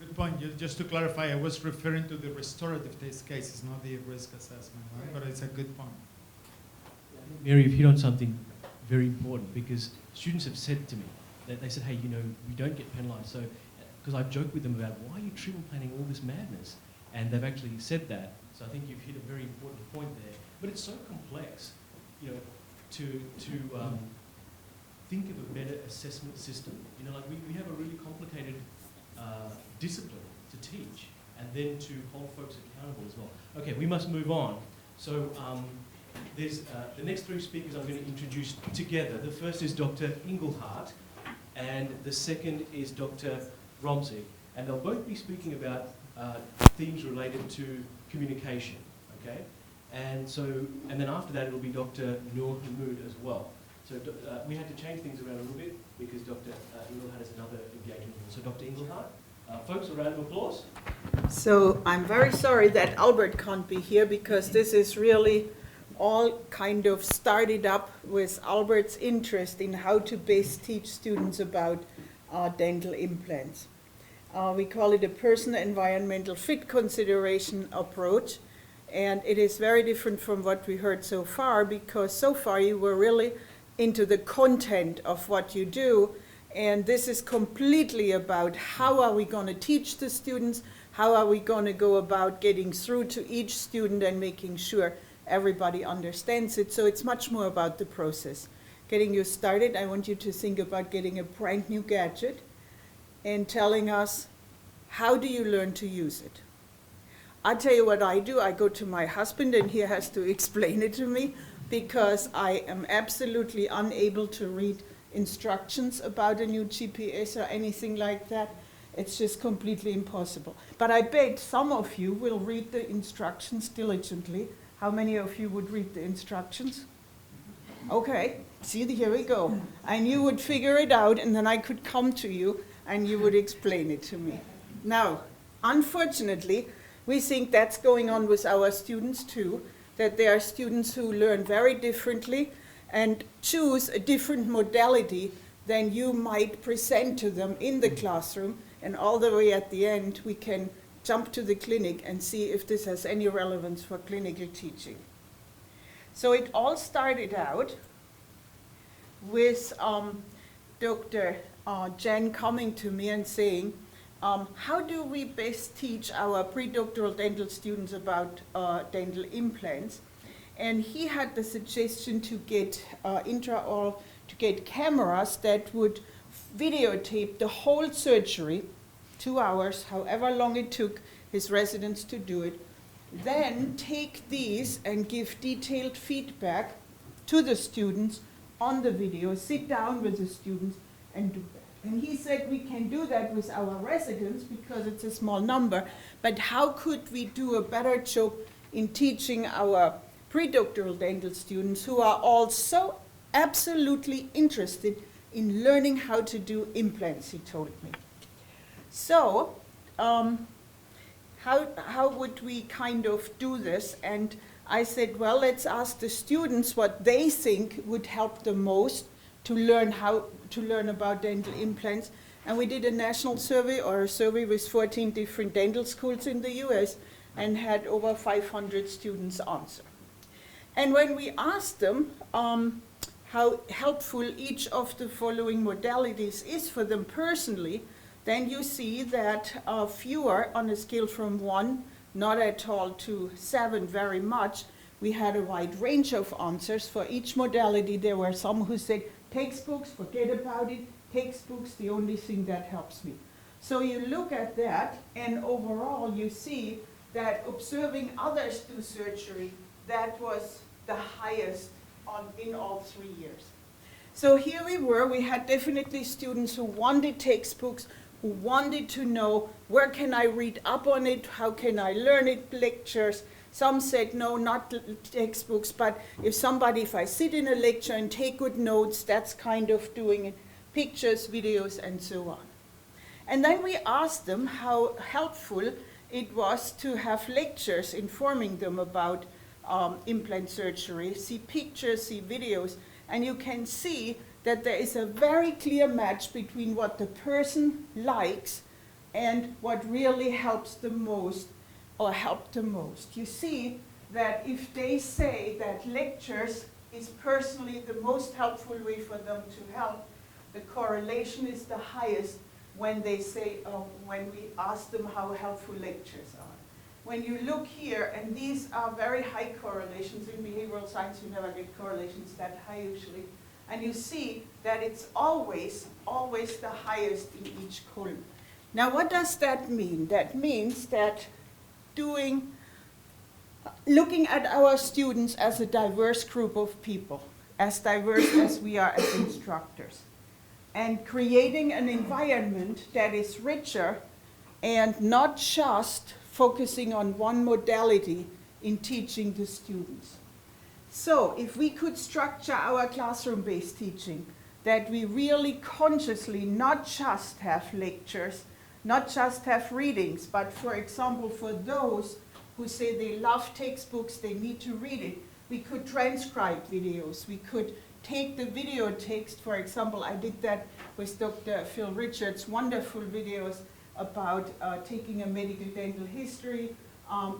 Good point. Just to clarify, I was referring to the restorative test cases, not the risk assessment, right? But it's a good point. Mary, you've hit on something very important, because students have said to me that they said, hey, we don't get penalized. So, because I've joked with them about why are you treatment planning all this madness? And they've actually said that. So I think you've hit a very important point there. But it's so complex, to think of a better assessment system. We have a really complicated discipline to teach, and then to hold folks accountable as well. Okay, we must move on. So there's the next 3 speakers I'm going to introduce together. The first is Dr. Engelhardt, and the second is Dr. Romsey, and they'll both be speaking about themes related to communication. Okay, and then after that it'll be Dr. Noor Hamoud as well. So we had to change things around a little bit because Dr. Engelhardt has another engagement. So Dr. Engelhardt, folks, a round of applause. So I'm very sorry that Albert can't be here, because this is really all kind of started up with Albert's interest in how to best teach students about dental implants. We call it a person-environmental fit consideration approach, and it is very different from what we heard so far, because so far you were really into the content of what you do, And this is completely about how are we going to teach the students, how are we going to go about getting through to each student and making sure everybody understands it. So it's much more about the process. Getting you started, I want you to think about getting a brand new gadget and telling us, how do you learn to use it? I'll tell you what I do. I go to my husband and he has to explain it to me because I am absolutely unable to read instructions about a new GPS or anything like that. It's just completely impossible. But I bet some of you will read the instructions diligently. How many of you would read the instructions? Okay, see, here we go. And you would figure it out, and then I could come to you, and you would explain it to me. Now, unfortunately, we think that's going on with our students too, that there are students who learn very differently and choose a different modality than you might present to them in the classroom, and all the way at the end, we can jump to the clinic and see if this has any relevance for clinical teaching. So it all started out with Dr. Jen coming to me and saying, how do we best teach our predoctoral dental students about dental implants? And he had the suggestion to get intraoral, to get cameras that would videotape the whole surgery, 2 hours, however long it took his residents to do it, then take these and give detailed feedback to the students on the video, sit down with the students and do that. And he said we can do that with our residents because it's a small number, but how could we do a better job in teaching our predoctoral dental students who are all so absolutely interested in learning how to do implants, he told me. So, how would we kind of do this? And I said, well, let's ask the students what they think would help the most to learn about dental implants. And we did a national survey, or a survey with 14 different dental schools in the US, and had over 500 students answer. And when we asked them how helpful each of the following modalities is for them personally, then you see that fewer, on a scale from 1, not at all, to 7, very much. We had a wide range of answers. For each modality, there were some who said, textbooks, forget about it, textbooks, the only thing that helps me. So you look at that, and overall you see that observing others do surgery, that was the highest in all 3 years. So here we were, we had definitely students who wanted textbooks, who wanted to know, where can I read up on it, how can I learn it, lectures. Some said, no, not textbooks, but if I sit in a lecture and take good notes, that's kind of doing it, pictures, videos, and so on. And then we asked them how helpful it was to have lectures informing them about implant surgery, see pictures, see videos, and you can see that there is a very clear match between what the person likes and what really helps the most or helped the most. You see that if they say that lectures is personally the most helpful way for them to help, the correlation is the highest when they say, when we ask them how helpful lectures are. When you look here, and these are very high correlations, in behavioral science you never get correlations that high usually, and you see that it's always the highest in each column. Now what does that mean? That means that looking at our students as a diverse group of people, as diverse as we are as instructors, and creating an environment that is richer and not just focusing on one modality in teaching the students. So if we could structure our classroom-based teaching, that we really consciously not just have lectures, not just have readings, but for example, for those who say they love textbooks, they need to read it, we could transcribe videos. We could take the video text, for example, I did that with Dr. Phil Richards, wonderful videos about taking a medical dental history,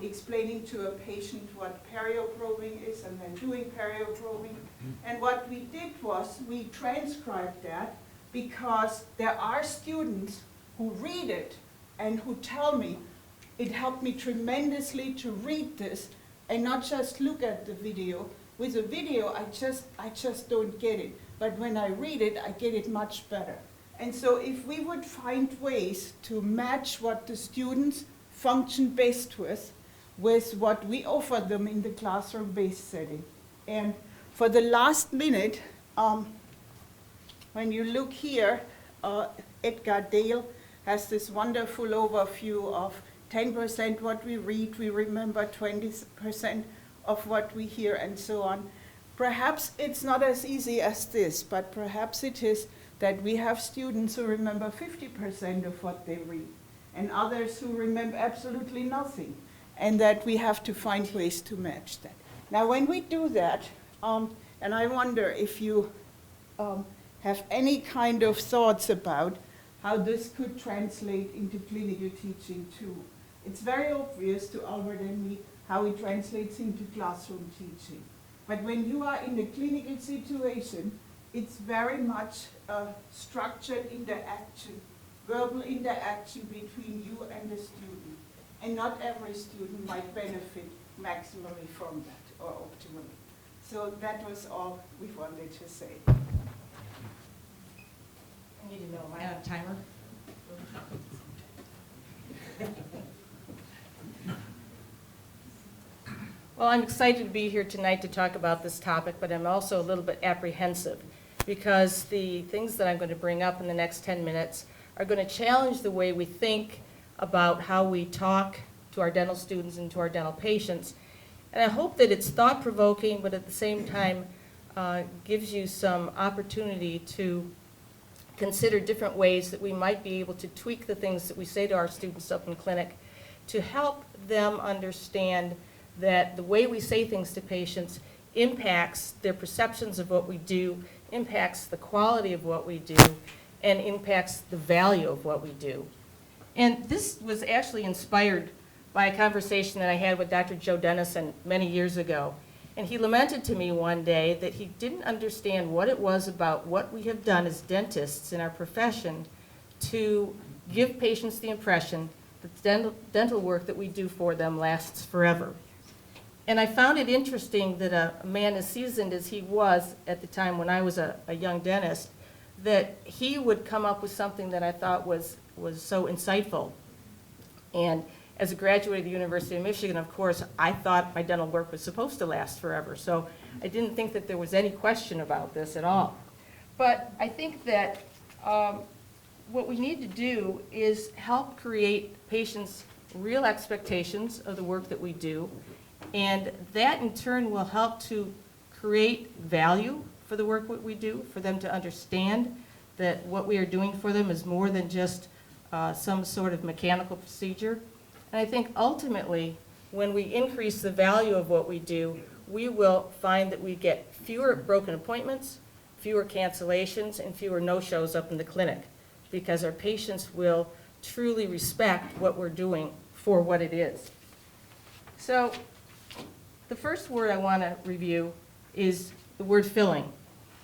explaining to a patient what perioprobing is, and then doing perioprobing. And what we did was we transcribed that, because there are students who read it and who tell me, it helped me tremendously to read this and not just look at the video. With a video, I just don't get it. But when I read it, I get it much better. And so if we would find ways to match what the students function best with what we offer them in the classroom-based setting. And for the last minute, when you look here, Edgar Dale has this wonderful overview of 10% what we read, we remember 20% of what we hear, and so on. Perhaps it's not as easy as this, but perhaps it is that we have students who remember 50% of what they read, and others who remember absolutely nothing, and that we have to find ways to match that. Now, when we do that, and I wonder if you have any kind of thoughts about how this could translate into clinical teaching too. It's very obvious to Albert and me how it translates into classroom teaching. But when you are in a clinical situation, it's very much a structured interaction, verbal interaction between you and the student. And not every student might benefit maximally from that or optimally. So that was all we wanted to say. I need to know, am I on timer? Well, I'm excited to be here tonight to talk about this topic, but I'm also a little bit apprehensive because the things that I'm going to bring up in the next 10 minutes are going to challenge the way we think about how we talk to our dental students and to our dental patients. And I hope that it's thought-provoking, but at the same time gives you some opportunity to consider different ways that we might be able to tweak the things that we say to our students up in clinic to help them understand that the way we say things to patients impacts their perceptions of what we do, impacts the quality of what we do, and impacts the value of what we do. And this was actually inspired by a conversation that I had with Dr. Joe Dennison many years ago. And he lamented to me one day that he didn't understand what it was about what we have done as dentists in our profession to give patients the impression that the dental work that we do for them lasts forever. And I found it interesting that a man as seasoned as he was at the time when I was a young dentist, that he would come up with something that I thought was so insightful. And as a graduate of the University of Michigan, of course, I thought my dental work was supposed to last forever. So I didn't think that there was any question about this at all. But I think that what we need to do is help create patients' real expectations of the work that we do. And that, in turn, will help to create value for the work that we do, for them to understand that what we are doing for them is more than just some sort of mechanical procedure. And I think ultimately, when we increase the value of what we do, we will find that we get fewer broken appointments, fewer cancellations, and fewer no-shows up in the clinic, because our patients will truly respect what we're doing for what it is. So the first word I want to review is the word filling.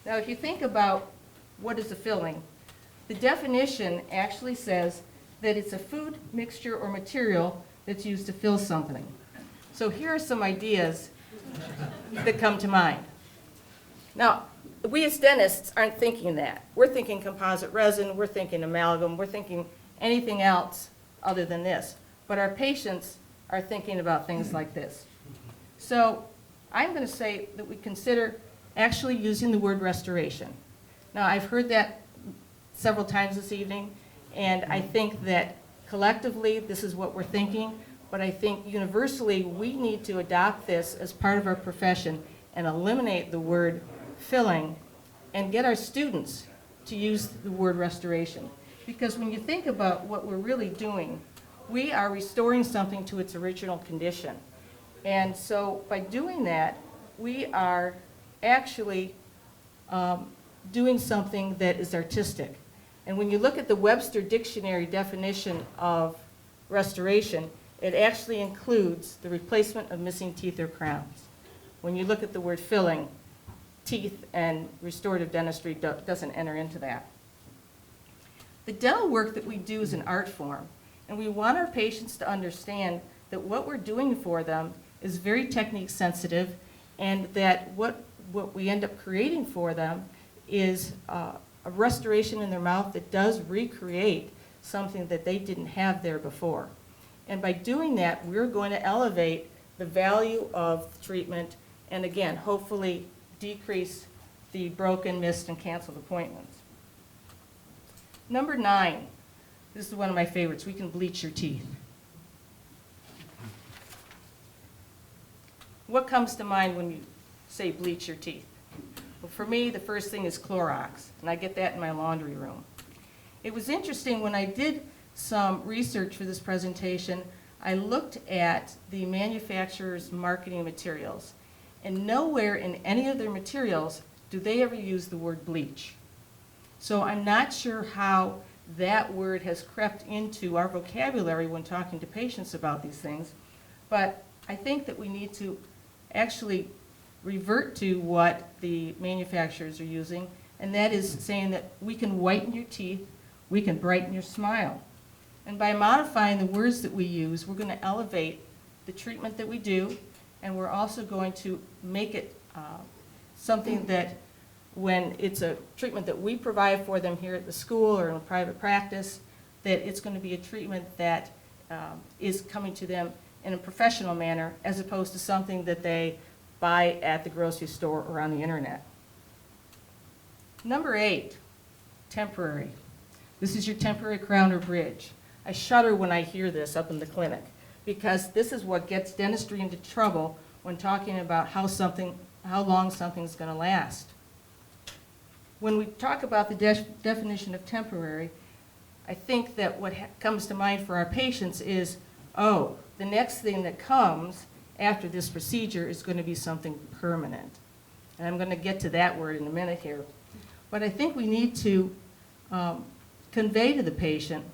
Now, if you think about what is a filling, the definition actually says that it's a food, mixture, or material that's used to fill something. So here are some ideas that come to mind. Now, we as dentists aren't thinking that. We're thinking composite resin, we're thinking amalgam, we're thinking anything else other than this. But our patients are thinking about things like this. So I'm going to say that we consider actually using the word restoration. Now, I've heard that several times this evening, and I think that collectively this is what we're thinking, but I think universally we need to adopt this as part of our profession and eliminate the word filling and get our students to use the word restoration. Because when you think about what we're really doing, we are restoring something to its original condition. And so by doing that, we are actually doing something that is artistic. And when you look at the Webster Dictionary definition of restoration, it actually includes the replacement of missing teeth or crowns. When you look at the word filling, teeth and restorative dentistry doesn't enter into that. The dental work that we do is an art form, and we want our patients to understand that what we're doing for them is very technique sensitive, and that what we end up creating for them is a restoration in their mouth that does recreate something that they didn't have there before. And by doing that, we're going to elevate the value of the treatment and, again, hopefully decrease the broken, missed, and canceled appointments. Number 9, this is one of my favorites. We can bleach your teeth. What comes to mind when you say bleach your teeth? Well, for me, the first thing is Clorox, and I get that in my laundry room. It was interesting when I did some research for this presentation, I looked at the manufacturer's marketing materials, and nowhere in any of their materials do they ever use the word bleach. So I'm not sure how that word has crept into our vocabulary when talking to patients about these things, but I think that we need to actually revert to what the manufacturers are using, and that is saying that we can whiten your teeth, we can brighten your smile. And by modifying the words that we use, we're going to elevate the treatment that we do, and we're also going to make it something that when it's a treatment that we provide for them here at the school or in a private practice, that it's going to be a treatment that is coming to them in a professional manner as opposed to something that they buy at the grocery store or on the internet. Number 8, temporary. This is your temporary crown or bridge. I shudder when I hear this up in the clinic because this is what gets dentistry into trouble when talking about how long something's going to last. When we talk about the definition of temporary, I think that what comes to mind for our patients is, oh, the next thing that comes after this procedure is going to be something permanent. And I'm going to get to that word in a minute here. But I think we need to convey to the patient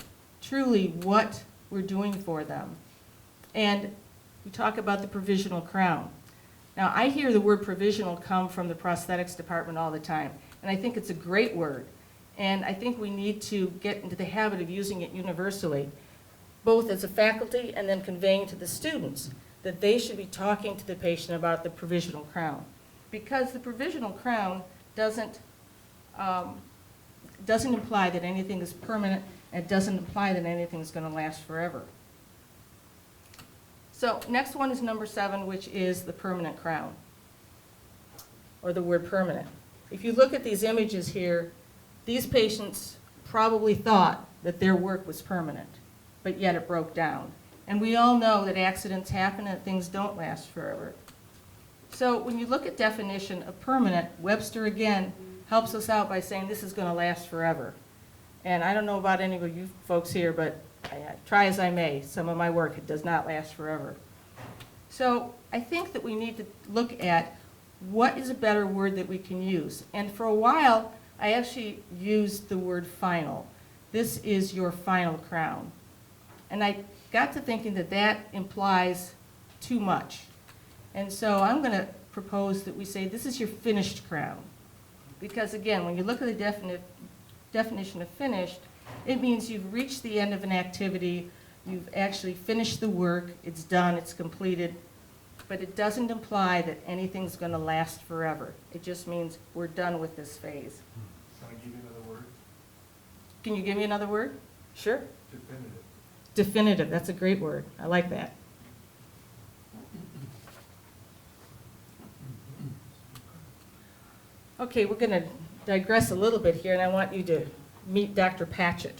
truly what we're doing for them. And we talk about the provisional crown. Now, I hear the word provisional come from the prosthetics department all the time, and I think it's a great word. And I think we need to get into the habit of using it universally, both as a faculty and then conveying to the students that they should be talking to the patient about the provisional crown. Because the provisional crown doesn't imply that anything is permanent, and it doesn't imply that anything is going to last forever. So next one is number 7, which is the permanent crown, or the word permanent. If you look at these images here, these patients probably thought that their work was permanent, but yet it broke down. And we all know that accidents happen and things don't last forever. So when you look at definition of permanent, Webster again helps us out by saying this is going to last forever. And I don't know about any of you folks here, but I try as I may, some of my work, it does not last forever. So I think that we need to look at what is a better word that we can use. And for a while, I actually used the word final. This is your final crown. And I got to thinking that that implies too much. And so I'm going to propose that we say this is your finished crown. Because again, when you look at the definition of finished, it means you've reached the end of an activity, you've actually finished the work, it's done, it's completed, but it doesn't imply that anything's going to last forever. It just means we're done with this phase. Can I give you another word? Can you give me another word? Sure. Definitive. Definitive, that's a great word. I like that. Okay, we're going to digress a little bit here, and I want you to meet Dr. Patchit.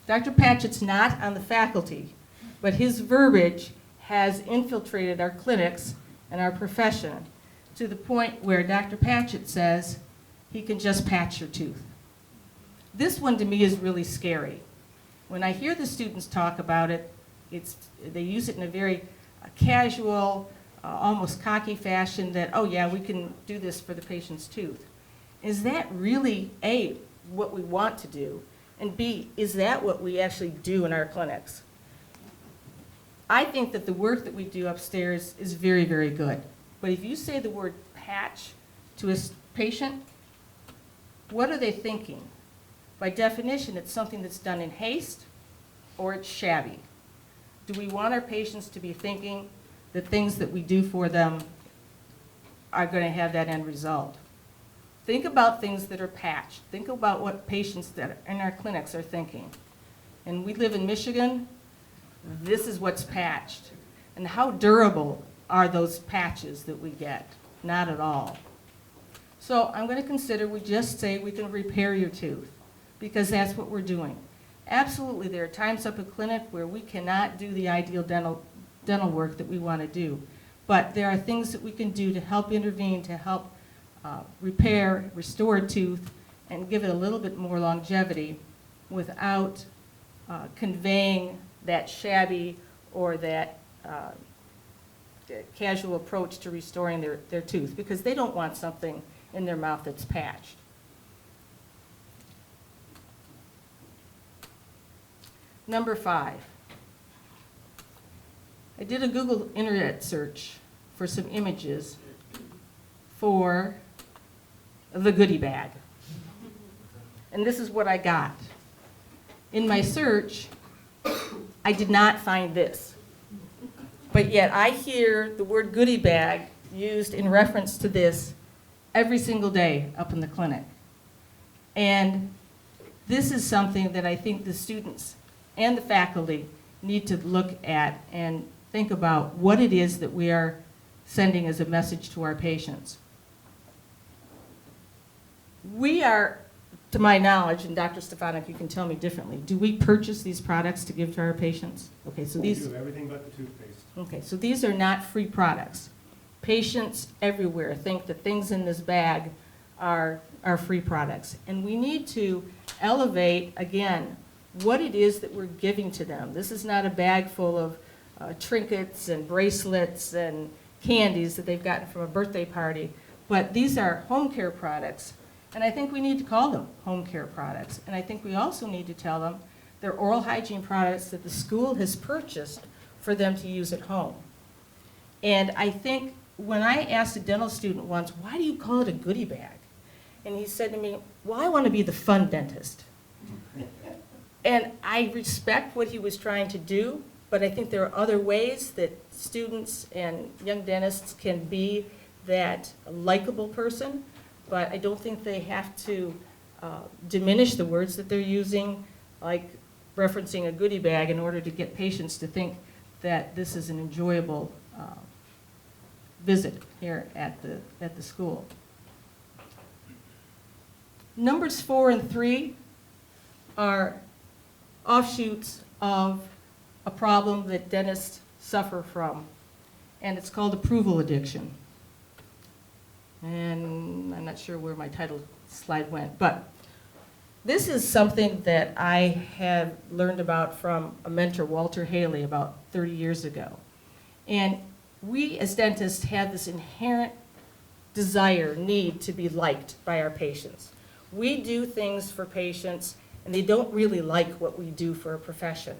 Dr. Patchit's not on the faculty, but his verbiage has infiltrated our clinics and our profession to the point where Dr. Patchit says he can just patch your tooth. This one to me is really scary. When I hear the students talk about it, they use it in a very casual, almost cocky fashion that, oh yeah, we can do this for the patient's tooth. Is that really, A, what we want to do, and B, is that what we actually do in our clinics? I think that the work that we do upstairs is very, very good. But if you say the word patch to a patient, what are they thinking? By definition, it's something that's done in haste or it's shabby. Do we want our patients to be thinking that things that we do for them are going to have that end result? Think about things that are patched. Think about what patients that are in our clinics are thinking. And we live in Michigan. This is what's patched. And how durable are those patches that we get? Not at all. So I'm going to consider we just say we can repair your tooth, because that's what we're doing. Absolutely, there are times up at clinic where we cannot do the ideal dental work that we want to do. But there are things that we can do to help intervene, to help repair, restore a tooth, and give it a little bit more longevity without conveying that shabby or that casual approach to restoring their tooth, because they don't want something in their mouth that's patched. Number 5. I did a Google internet search for some images for the Goodie Bag. And this is what I got. In my search, I did not find this. But yet I hear the word Goodie Bag used in reference to this every single day up in the clinic. And this is something that I think the students and the faculty need to look at and think about what it is that we are sending as a message to our patients. We are, to my knowledge, and Dr. Stefanik, you can tell me differently, do we purchase these products to give to our patients? Okay, so We these. do everything but the toothpaste. Okay, so these are not free products. Patients everywhere think that things in this bag are free products. And we need to elevate, again, what it is that we're giving to them. This is not a bag full of trinkets and bracelets and candies that they've gotten from a birthday party, but these are home care products. And I think we need to call them home care products. And I think we also need to tell them they're oral hygiene products that the school has purchased for them to use at home. And I think when I asked a dental student once, why do you call it a goodie bag? And he said to me, well, I want to be the fun dentist. And I respect what he was trying to do, but I think there are other ways that students and young dentists can be that likable person, but I don't think they have to diminish the words that they're using, like referencing a goodie bag, in order to get patients to think that this is an enjoyable visit here at the school. Numbers 4 and 3 are offshoots of a problem that dentists suffer from, and it's called approval addiction. And I'm not sure where my title slide went, but this is something that I have learned about from a mentor, Walter Haley, about 30 years ago. And we as dentists have this inherent desire, need to be liked by our patients. We do things for patients and they don't really like what we do for a profession.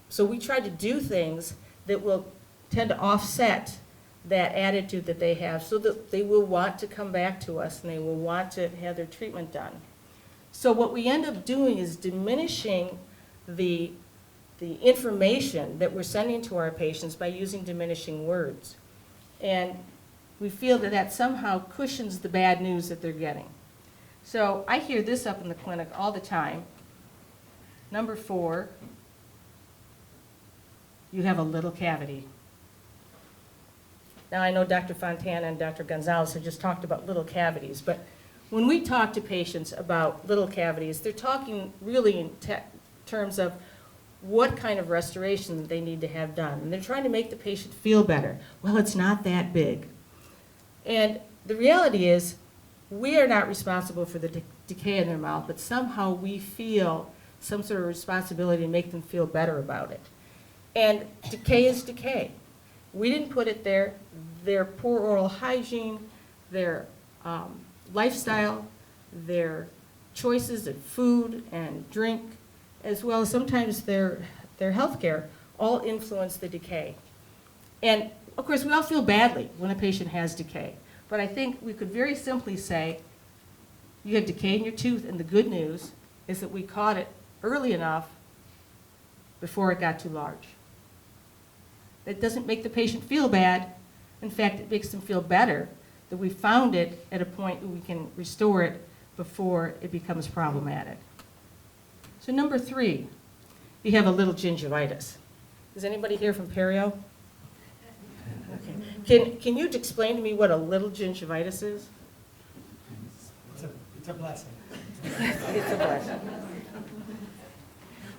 So we try to do things that will tend to offset that attitude that they have, so that they will want to come back to us and they will want to have their treatment done. So what we end up doing is diminishing the information that we're sending to our patients by using diminishing words. And we feel that that somehow cushions the bad news that they're getting. So I hear this up in the clinic all the time. Number 4, you have a little cavity. Now I know Dr. Fontana and Dr. Gonzalez have just talked about little cavities, but when we talk to patients about little cavities, they're talking really in terms of what kind of restoration they need to have done. And they're trying to make the patient feel better. Well, it's not that big. And the reality is, we are not responsible for the decay in their mouth, but somehow we feel some sort of responsibility to make them feel better about it. And decay is decay. We didn't put it there. Their poor oral hygiene, their lifestyle, their choices of food and drink, as well as sometimes their health care, all influence the decay. And of course, we all feel badly when a patient has decay. But I think we could very simply say, you have decay in your tooth, and the good news is that we caught it early enough before it got too large. That doesn't make the patient feel bad. In fact, it makes them feel better that we found it at a point where we can restore it before it becomes problematic. So number 3, you have a little gingivitis. Is anybody here from Perio? Okay. Can you explain to me what a little gingivitis is? It's a blessing. It's a blessing.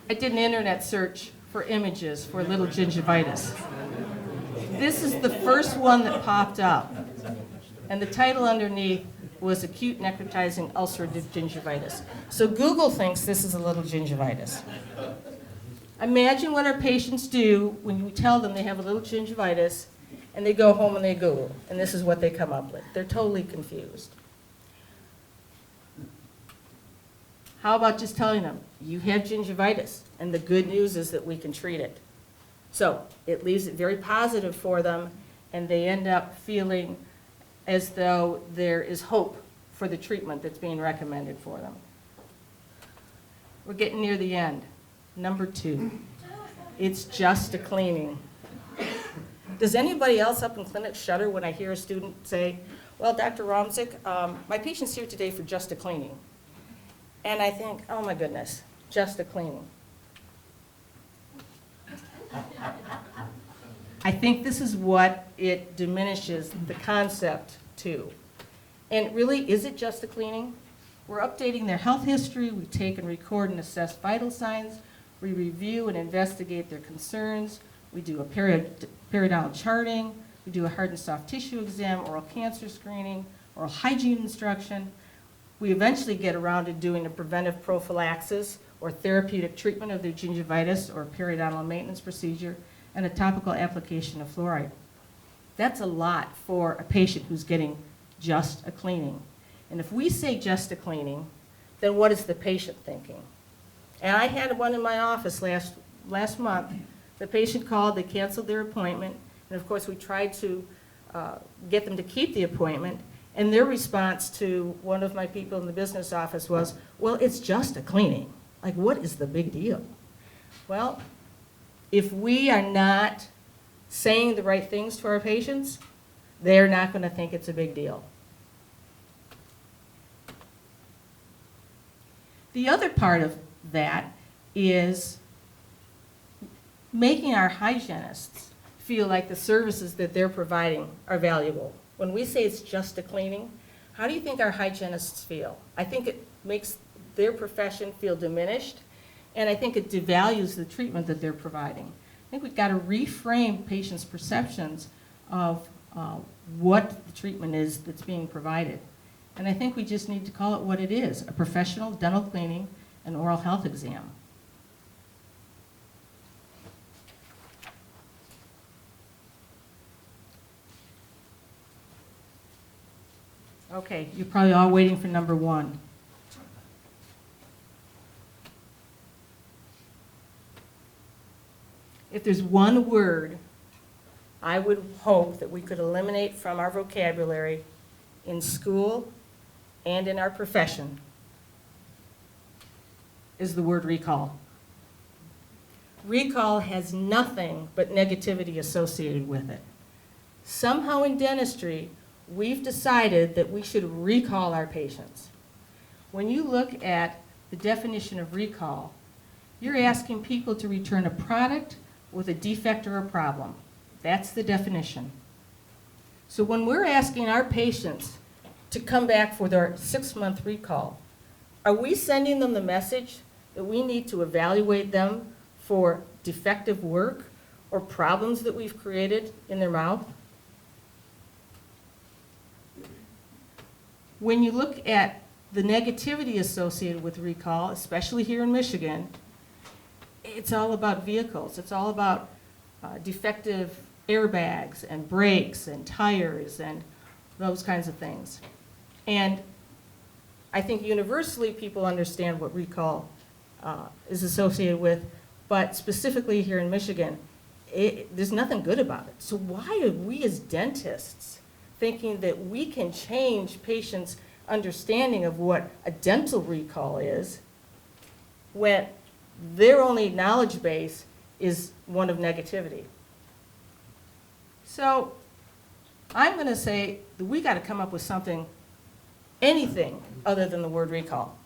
I did an internet search for images for little gingivitis. This is the first one that popped up, and the title underneath was acute necrotizing ulcerative gingivitis. So Google thinks this is a little gingivitis. Imagine what our patients do when we tell them they have a little gingivitis, and they go home and they Google, and this is what they come up with. They're totally confused. How about just telling them, you have gingivitis, and the good news is that we can treat it. So it leaves it very positive for them, and they end up feeling as though there is hope for the treatment that's being recommended for them. We're getting near the end. Number 2, it's just a cleaning. Does anybody else up in clinic shudder when I hear a student say, well, Dr. Romzik, my patient's here today for just a cleaning? And I think, oh my goodness, just a cleaning. I think this is what it diminishes the concept to. And really, is it just a cleaning? We're updating their health history, we take and record and assess vital signs, we review and investigate their concerns, we do a periodontal charting, we do a hard and soft tissue exam, oral cancer screening, oral hygiene instruction. We eventually get around to doing a preventive prophylaxis or therapeutic treatment of their gingivitis or periodontal maintenance procedure, and a topical application of fluoride. That's a lot for a patient who's getting just a cleaning. And if we say just a cleaning, then what is the patient thinking? And I had one in my office last month. The patient called, they canceled their appointment, and of course we tried to get them to keep the appointment, and their response to one of my people in the business office was, well, it's just a cleaning. Like, what is the big deal? Well, if we are not saying the right things to our patients, they're not going to think it's a big deal. The other part of that is making our hygienists feel like the services that they're providing are valuable. When we say it's just a cleaning, how do you think our hygienists feel? I think it makes their profession feel diminished, and I think it devalues the treatment that they're providing. I think we've got to reframe patients' perceptions of what the treatment is that's being provided. And I think we just need to call it what it is, a professional dental cleaning and oral health exam. Okay, you're probably all waiting for number 1. If there's one word I would hope that we could eliminate from our vocabulary in school and in our profession, is the word recall. Recall has nothing but negativity associated with it. Somehow in dentistry, we've decided that we should recall our patients. When you look at the definition of recall, you're asking people to return a product with a defect or a problem. That's the definition. So when we're asking our patients to come back for their 6-month recall, are we sending them the message that we need to evaluate them for defective work or problems that we've created in their mouth? When you look at the negativity associated with recall, especially here in Michigan, it's all about vehicles. It's all about defective airbags and brakes and tires and those kinds of things. And I think universally people understand what recall is associated with, but specifically here in Michigan, there's nothing good about it. So why are we as dentists thinking that we can change patients' understanding of what a dental recall is when their only knowledge base is one of negativity. So I'm going to say that we got to come up with something, anything other than the word recall.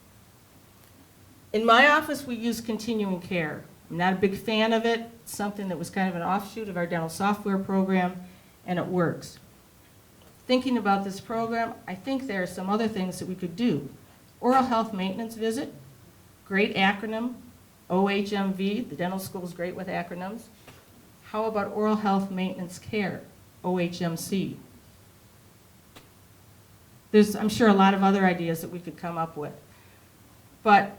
In my office, we use continuing care. I'm not a big fan of it. It's something that was kind of an offshoot of our dental software program, and it works. Thinking about this program, I think there are some other things that we could do. Oral health maintenance visit, great acronym, OHMV, the dental school is great with acronyms. How about oral health maintenance care, OHMC? There's, I'm sure, a lot of other ideas that we could come up with. But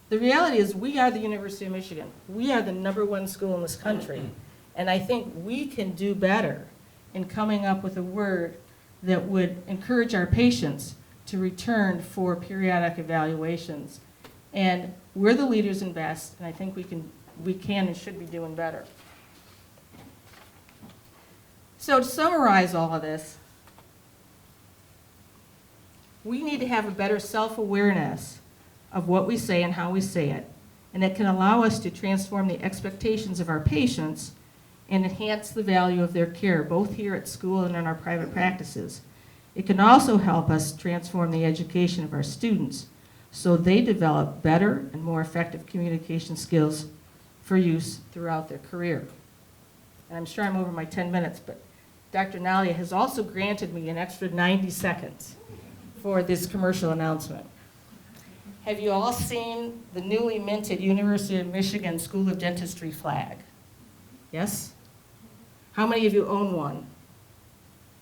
the reality is we are the University of Michigan. We are the #1 school in this country. And I think we can do better in coming up with a word that would encourage our patients to return for periodic evaluations. And we're the leaders in best, and I think we can and should be doing better. So to summarize all of this, we need to have a better self-awareness of what we say and how we say it, and it can allow us to transform the expectations of our patients and enhance the value of their care, both here at school and in our private practices. It can also help us transform the education of our students so they develop better and more effective communication skills for use throughout their career. And I'm sure I'm over my 10 minutes, but Dr. Nalia has also granted me an extra 90 seconds for this commercial announcement. Have you all seen the newly minted University of Michigan School of Dentistry flag? Yes? How many of you own one?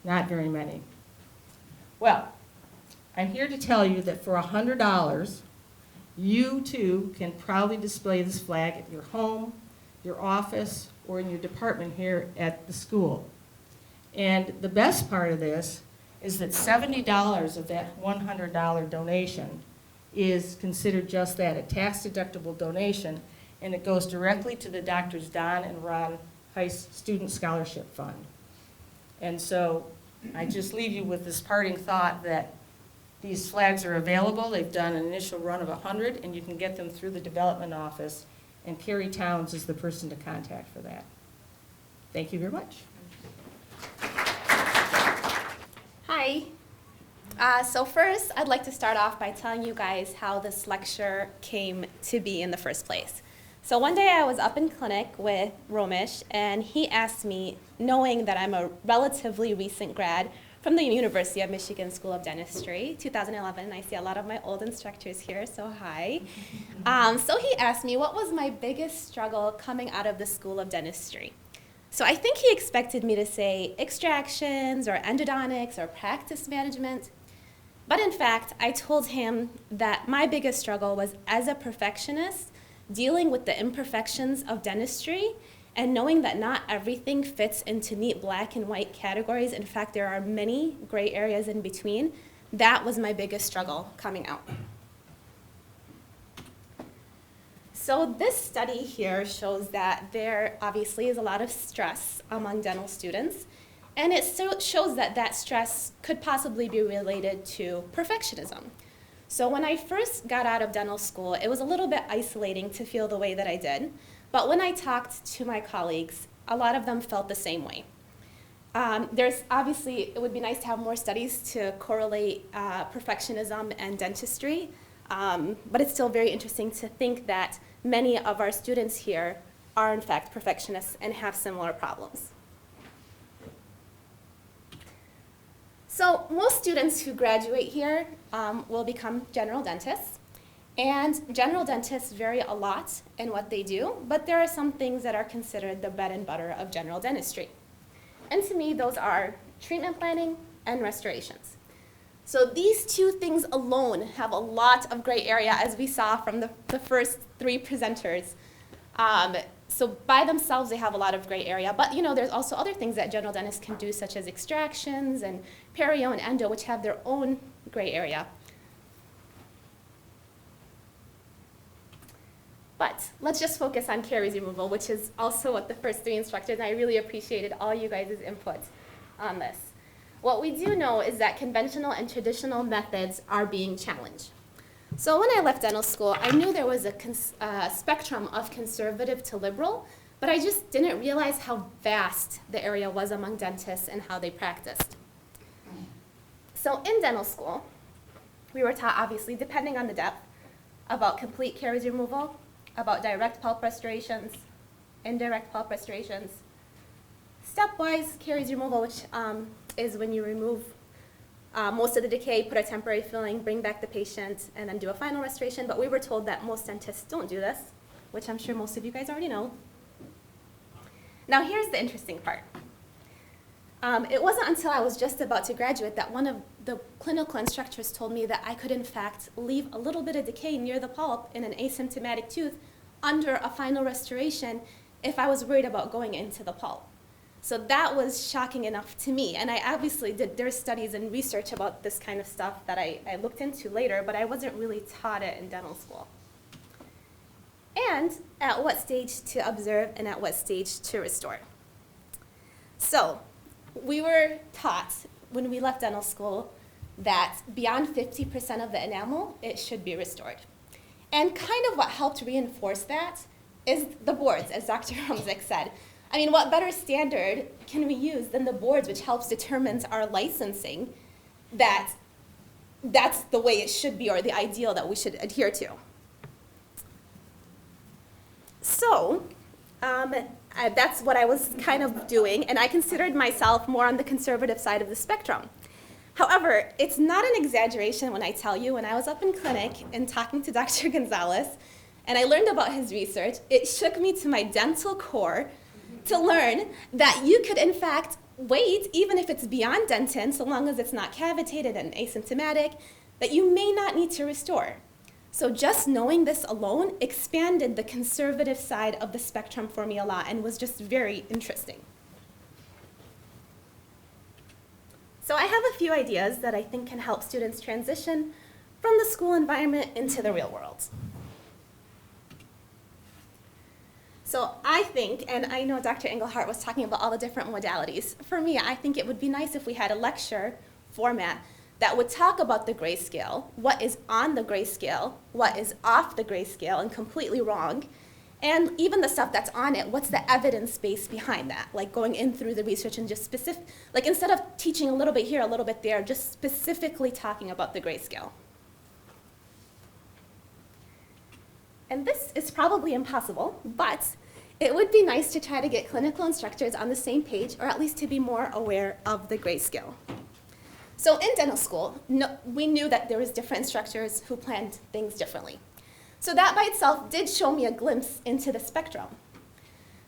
Not very many. Well, I'm here to tell you that for $100, you too can proudly display this flag at your home, your office, or in your department here at the school. And the best part of this is that $70 of that $100 donation is considered just that, a tax-deductible donation, and it goes directly to the Drs. Don and Ron Heiss Student Scholarship Fund. And so I just leave you with this parting thought that these flags are available. They've done an initial run of 100, and you can get them through the development office, and Carrie Towns is the person to contact for that. Thank you very much. Hi. So first, I'd like to start off by telling you guys how this lecture came to be in the first place. So one day I was up in clinic with Romesh, and he asked me, knowing that I'm a relatively recent grad from the University of Michigan School of Dentistry, 2011. I see a lot of my old instructors here, so hi. So he asked me what was my biggest struggle coming out of the School of Dentistry. So I think he expected me to say extractions or endodontics or practice management. But in fact, I told him that my biggest struggle was as a perfectionist, dealing with the imperfections of dentistry and knowing that not everything fits into neat black and white categories. In fact, there are many gray areas in between. That was my biggest struggle coming out. So this study here shows that there obviously is a lot of stress among dental students, and it shows that that stress could possibly be related to perfectionism. So when I first got out of dental school, it was a little bit isolating to feel the way that I did, but when I talked to my colleagues, a lot of them felt the same way. There's obviously, it would be nice to have more studies to correlate perfectionism and dentistry, but it's still very interesting to think that many of our students here are in fact perfectionists and have similar problems. So most students who graduate here will become general dentists. And general dentists vary a lot in what they do, but there are some things that are considered the bread and butter of general dentistry. And to me, those are treatment planning and restorations. So these two things alone have a lot of gray area, as we saw from the first three presenters. So by themselves, they have a lot of gray area. But there's also other things that general dentists can do, such as extractions and perio and endo, which have their own gray area. But let's just focus on caries removal, which is also what the first three instructors, and I really appreciated all you guys' input on this. What we do know is that conventional and traditional methods are being challenged. So when I left dental school, I knew there was a spectrum of conservative to liberal, but I just didn't realize how vast the area was among dentists and how they practiced. So in dental school, we were taught, obviously, depending on the depth, about complete caries removal, about direct pulp restorations, indirect pulp restorations, stepwise caries removal, which is when you remove most of the decay, put a temporary filling, bring back the patient, and then do a final restoration. But we were told that most dentists don't do this, which I'm sure most of you guys already know. Now here's the interesting part. It wasn't until I was just about to graduate that one of the clinical instructors told me that I could in fact leave a little bit of decay near the pulp in an asymptomatic tooth under a final restoration if I was worried about going into the pulp. So that was shocking enough to me. And I obviously there's studies and research about this kind of stuff that I looked into later, but I wasn't really taught it in dental school. And at what stage to observe and at what stage to restore. So we were taught when we left dental school that beyond 50% of the enamel, it should be restored. And kind of what helped reinforce that is the boards, as Dr. Rumzik said. I mean, what better standard can we use than the boards, which helps determine our licensing, that that's the way it should be or the ideal that we should adhere to. So that's what I was kind of doing, and I considered myself more on the conservative side of the spectrum. However, it's not an exaggeration when I tell you, when I was up in clinic and talking to Dr. Gonzalez, and I learned about his research, it shook me to my dental core to learn that you could, in fact, wait, even if it's beyond dentin, so long as it's not cavitated and asymptomatic, that you may not need to restore. So just knowing this alone expanded the conservative side of the spectrum for me a lot and was just very interesting. So I have a few ideas that I think can help students transition from the school environment into the real world. So I think, and I know Dr. Engelhardt was talking about all the different modalities. For me, I think it would be nice if we had a lecture format that would talk about the grayscale, what is on the grayscale, what is off the grayscale and completely wrong, and even the stuff that's on it, what's the evidence base behind that? Like going in through the research and just specific, like instead of teaching a little bit here, a little bit there, just specifically talking about the grayscale. And this is probably impossible, but it would be nice to try to get clinical instructors on the same page, or at least to be more aware of the grayscale. So in dental school, we knew that there was different instructors who planned things differently. So that by itself did show me a glimpse into the spectrum.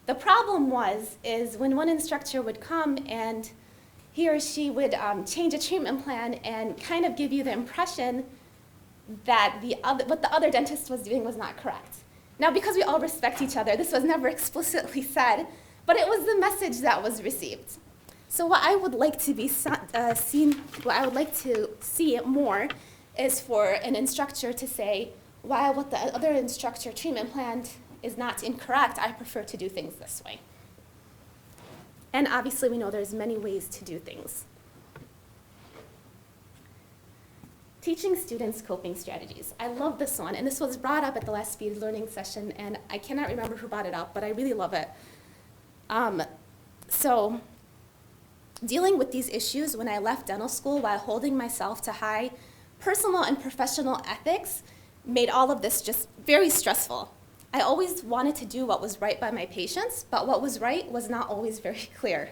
The problem is when one instructor would come and he or she would change a treatment plan and kind of give you the impression that what the other dentist was doing was not correct. Now, because we all respect each other, this was never explicitly said, but it was the message that was received. So what I would like to be what I would like to see it more is for an instructor to say, while what the other instructor treatment planned is not incorrect, I prefer to do things this way. And obviously we know there's many ways to do things. Teaching students coping strategies. I love this one, and this was brought up at the last speed learning session, and I cannot remember who brought it up, but I really love it. So dealing with these issues when I left dental school while holding myself to high personal and professional ethics made all of this just very stressful. I always wanted to do what was right by my patients, but what was right was not always very clear.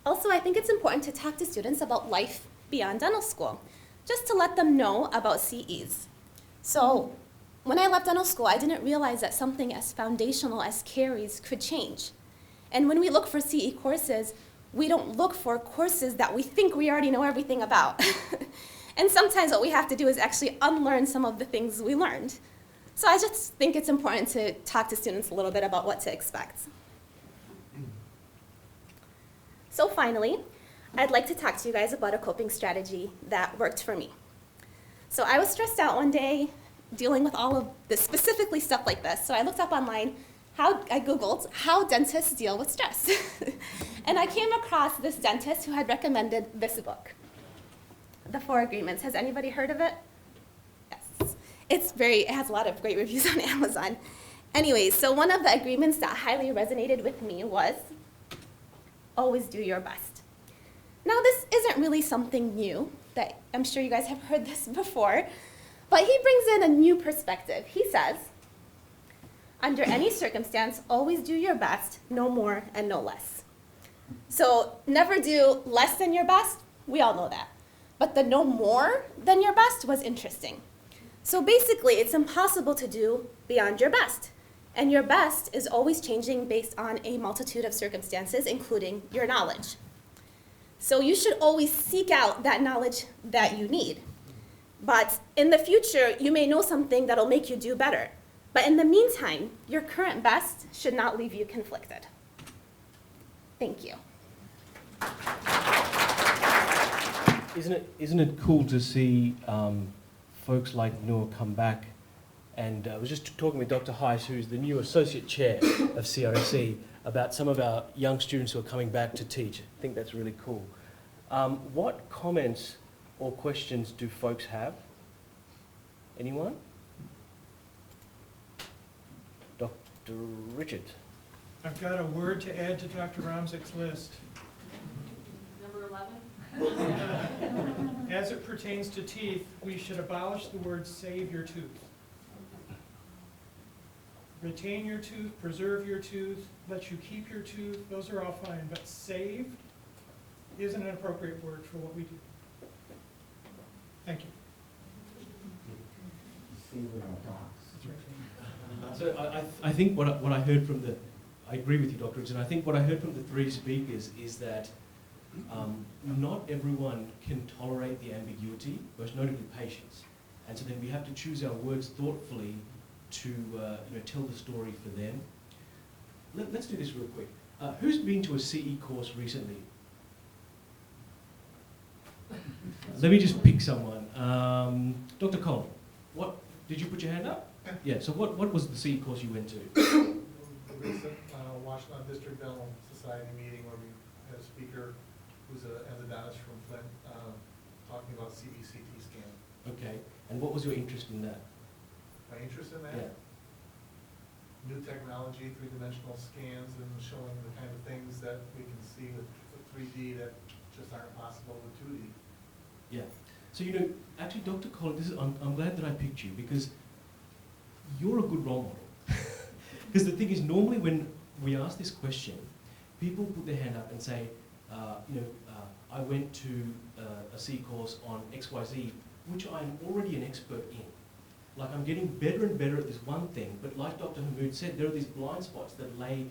Also, I think it's important to talk to students about life beyond dental school, just to let them know about CEs. So when I left dental school, I didn't realize that something as foundational as caries could change. And when we look for CE courses, we don't look for courses that we think we already know everything about. And sometimes what we have to do is actually unlearn some of the things we learned. So I just think it's important to talk to students a little bit about what to expect. So finally, I'd like to talk to you guys about a coping strategy that worked for me. So I was stressed out one day dealing with all of this, specifically stuff like this. So I looked up online, I Googled how dentists deal with stress. And I came across this dentist who had recommended this book, The Four Agreements. Has anybody heard of it? Yes. It has a lot of great reviews on Amazon. Anyways, so one of the agreements that highly resonated with me was always do your best. Now, this isn't really something new, that I'm sure you guys have heard this before, but he brings in a new perspective. He says, under any circumstance, always do your best, no more and no less. So never do less than your best, we all know that. But the no more than your best was interesting. So basically, it's impossible to do beyond your best. And your best is always changing based on a multitude of circumstances, including your knowledge. So you should always seek out that knowledge that you need. But in the future, you may know something that'll make you do better. But in the meantime, your current best should not leave you conflicted. Thank you. Isn't it cool to see folks like Noor come back? And I was just talking with Dr. Heiss, who's the new Associate Chair of CRSE, about some of our young students who are coming back to teach. I think that's really cool. What comments or questions do folks have? Anyone? Dr. Richard. I've got a word to add to Dr. Romzik's list. Number 11? As it pertains to teeth, we should abolish the word save your tooth. Retain your tooth, preserve your tooth, let you keep your tooth, those are all fine, but saved isn't an appropriate word for what we do. Thank you. So I think what I heard from I agree with you, Dr. Richard, I think what I heard from the three speakers is that not everyone can tolerate the ambiguity, most notably patients. And so then we have to choose our words thoughtfully to tell the story for them. Let's do this real quick. Who's been to a CE course recently? Let me just pick someone. Dr. Cole, did you put your hand up? Yeah, so what was the CE course you went to? The recent Washington District Dental Society meeting where we had a speaker who's an endodontist from Flint talking about CBCT scan. Okay, and what was your interest in that? My interest in that? Yeah. New technology, three-dimensional scans, and showing the kind of things that we can see with 3D that just aren't possible with 2D. Yeah. So actually, Dr. Collins, I'm glad that I picked you because you're a good role model. Because the thing is, normally when we ask this question, people put their hand up and say, I went to a C course on XYZ, which I'm already an expert in. Like, I'm getting better and better at this one thing, but like Dr. Hamoud said, there are these blind spots that lay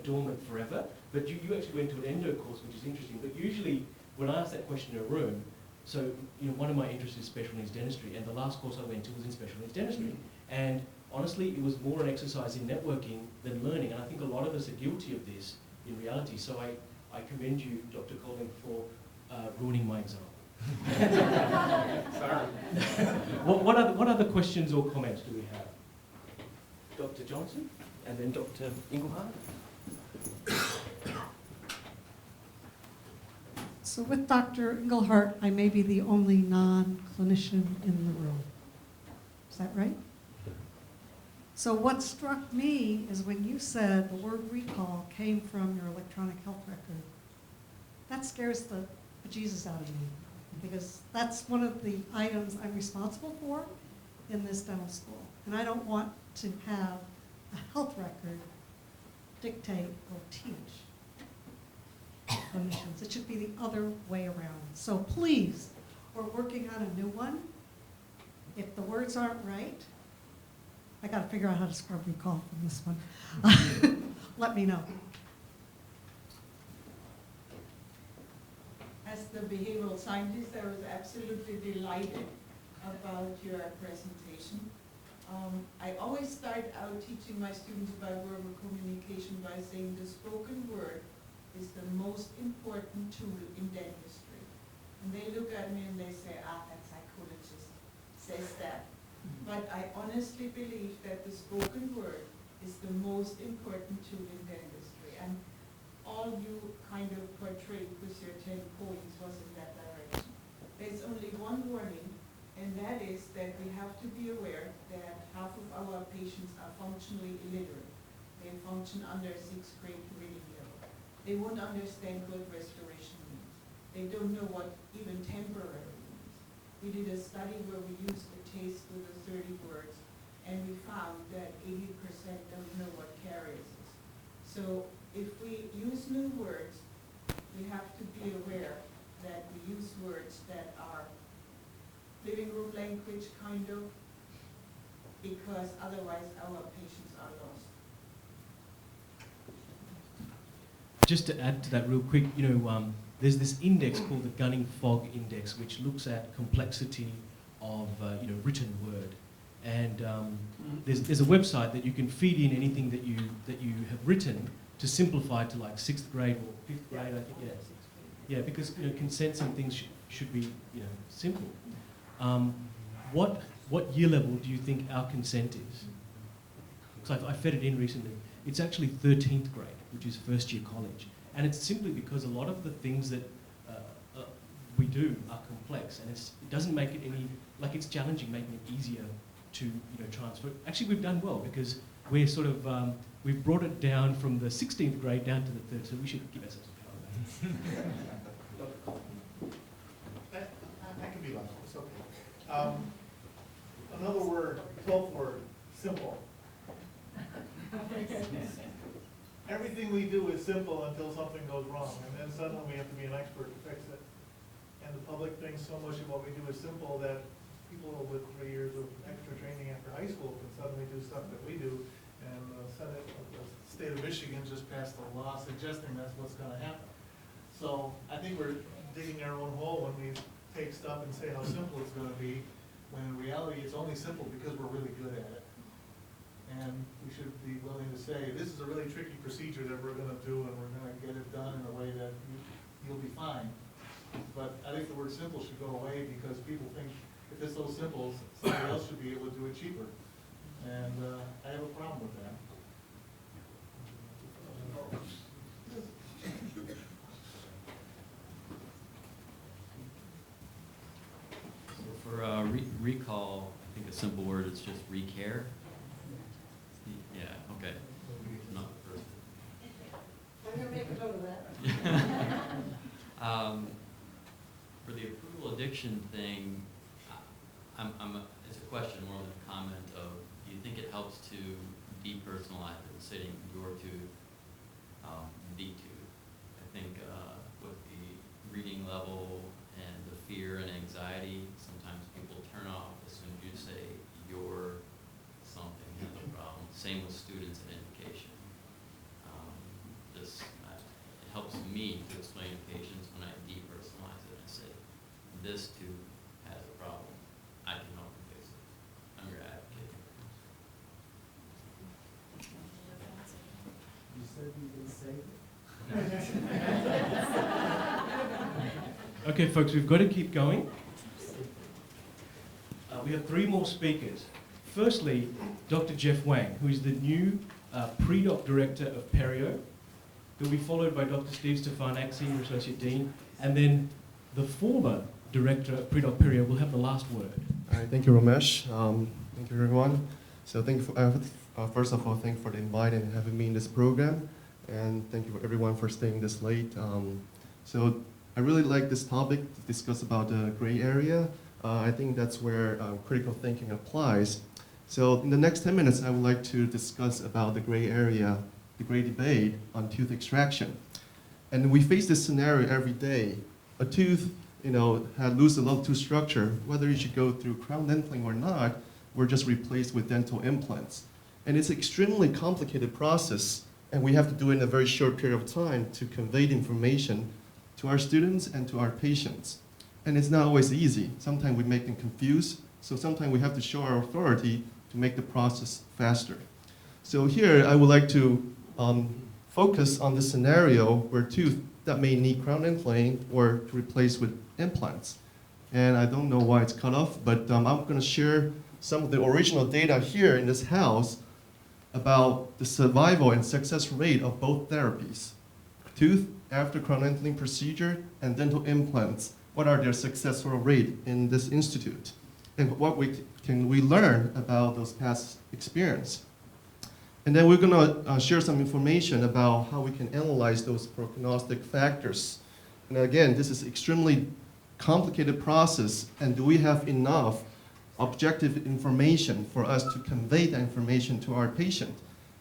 dormant forever. But you actually went to an endo course, which is interesting. But usually, when I ask that question in a room, so one of my interests is special needs dentistry, and the last course I went to was in special needs dentistry. And honestly, it was more an exercise in networking than learning, and I think a lot of us are guilty of this in reality. So I commend you, Dr. Colin, for ruining my example. Sorry. What other questions or comments do we have? Dr. Johnson, and then Dr. Engelhardt. So with Dr. Engelhardt, I may be the only non-clinician in the room. Is that right? So what struck me is when you said the word recall came from your electronic health record. That scares the bejesus out of me, because that's one of the items I'm responsible for in this dental school. And I don't want to have a health record dictate or teach clinicians. It should be the other way around. So please, we're working on a new one. If the words aren't right, I got to figure out how to scrub recall from this one. Let me know. As the behavioral scientist, I was absolutely delighted about your presentation. I always start out teaching my students about verbal communication by saying the spoken word is the most important tool in dentistry. And they look at me and they say, that psychologist says that. But I honestly believe that the spoken word is the most important tool in dentistry. And all you kind kind of portrayed with your 10 points was in that direction. There's only one warning, and that is that we have to be aware that half of our patients are functionally illiterate. They function under 6th grade reading level. They won't understand what restoration means. They don't know what even temporary means. We did a study where we used a taste with the 30 words, and we found that 80% don't know what caries is. So if we use new words, we have to be aware that we use words that are living room language, kind of, because otherwise our patients are lost. Just to add to that real quick, there's this index called the Gunning Fog Index, which looks at complexity of written word. And there's a website that you can feed in anything that you have written to simplify to like 6th grade or 5th grade, I think. Yeah, because consents and things should be simple. What year level do you think our consent is? Because I fed it in recently. It's actually 13th grade, which is first year college. And it's simply because a lot of the things that we do are complex, and it doesn't make it any, like it's challenging, making it easier to transfer. Actually, we've done well because we're sort of, we've brought it down from the 16th grade down to the 3rd, so we should give ourselves a pat on that. I can be loud, it's okay. Another word, 12th word, simple. Everything we do is simple until something goes wrong, and then suddenly we have to be an expert to fix it. And the public thinks so much of what we do is simple that people with 3 years of extra training after high school can suddenly do stuff that we do. And the Senate of the state of Michigan just passed a law suggesting that's what's going to happen. So I think we're digging our own hole when we take stuff and say how simple it's going to be, when in reality it's only simple because we're really good at it. And we should be willing to say, this is a really tricky procedure that we're going to do, and we're going to get it done in a way that you'll be fine. But I think the word simple should go away because people think if it's so simple, somebody else should be able to do it cheaper. And I have a problem with that. So for recall, I think a simple word is just recare. Yeah, okay. Not the first. I'm going to make a note of that. For the approval addiction thing, it's a question more than a comment of, do you think it helps to depersonalize it, setting your tooth, the tooth? I think with the reading level and the fear and anxiety, sometimes people turn off as soon as you say your something has a problem. Same with students in education. It helps me to explain to patients when I depersonalize it and say, this tooth has a problem. I can help you fix it. I'm your advocate. You said you didn't say it. Okay, folks, we've got to keep going. We have 3 more speakers. Firstly, Dr. Jeff Wang, who is the new pre-doc director of Perio. He'll be followed by Dr. Steve Stefanak, Senior Associate Dean, and then the former director of pre-doc Perio will have the last word. All right, thank you, Ramesh. Thank you, everyone. So thank you for, first of all, thank you for the invite and having me in this program. And thank you for everyone for staying this late. So I really like this topic to discuss about the gray area. I think that's where critical thinking applies. So in the next 10 minutes, I would like to discuss about the gray area, the gray debate on tooth extraction. And we face this scenario every day. A tooth, lose a lot of tooth structure, whether you should go through crown implant or not, we're just replaced with dental implants. And it's an extremely complicated process, and we have to do it in a very short period of time to convey the information to our students and to our patients. And it's not always easy. Sometimes we make them confused, so sometimes we have to show our authority to make the process faster. So here, I would like to focus on the scenario where tooth that may need crown implant or to replace with implants. And I don't know why it's cut off, but I'm going to share some of the original data here in this house about the survival and success rate of both therapies, tooth after crown lengthening procedure and dental implants, what are their successful rate in this institute? And what can we learn about those past experience? And then we're gonna share some information about how we can analyze those prognostic factors. And again, this is extremely complicated process, and do we have enough objective information for us to convey that information to our patient?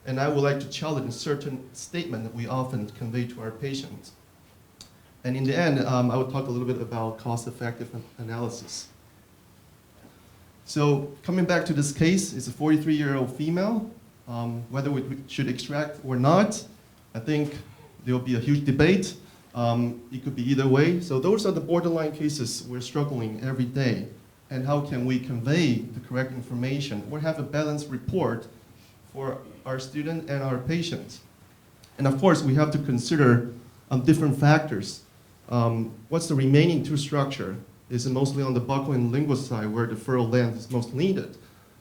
And I would like to challenge a certain statement that we often convey to our patients. And in the end, I will talk a little bit about cost-effective analysis. So coming back to this case, it's a 43-year-old female. Whether we should extract or not, I think there will be a huge debate. It could be either way. So those are the borderline cases we're struggling every day. And how can we convey the correct information or have a balanced report for our student and our patients? And of course, we have to consider different factors. What's the remaining tooth structure? Is it mostly on the buccal and lingual side where the furrow length is most needed?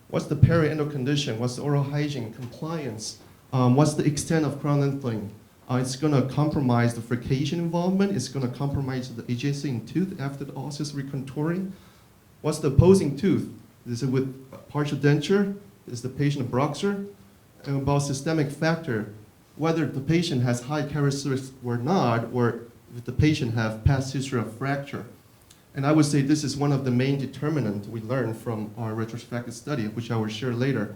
What's the periendal condition? What's the oral hygiene, compliance? What's the extent of crown lengthening? It's going to compromise the frication involvement. It's going to compromise the adjacent tooth after the osseous recontouring. What's the opposing tooth? Is it with partial denture? Is the patient a Broxer? And about systemic factor, whether the patient has high caries risk or not, or if the patient have past history of fracture. And I would say this is one of the main determinants we learned from our retrospective study, which I will share later.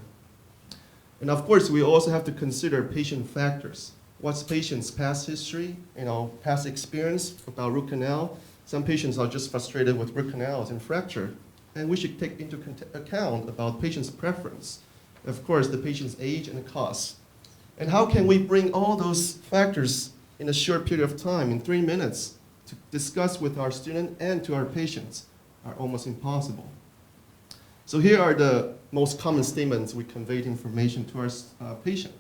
And of course, we also have to consider patient factors. What's patient's past history, past experience about root canal? Some patients are just frustrated with root canals and fracture. And we should take into account about patient's preference. Of course, the patient's age and cost. And how can we bring all those factors in a short period of time, in 3 minutes, to discuss with our student and to our patients are almost impossible. So here are the most common statements we conveyed information to our patient.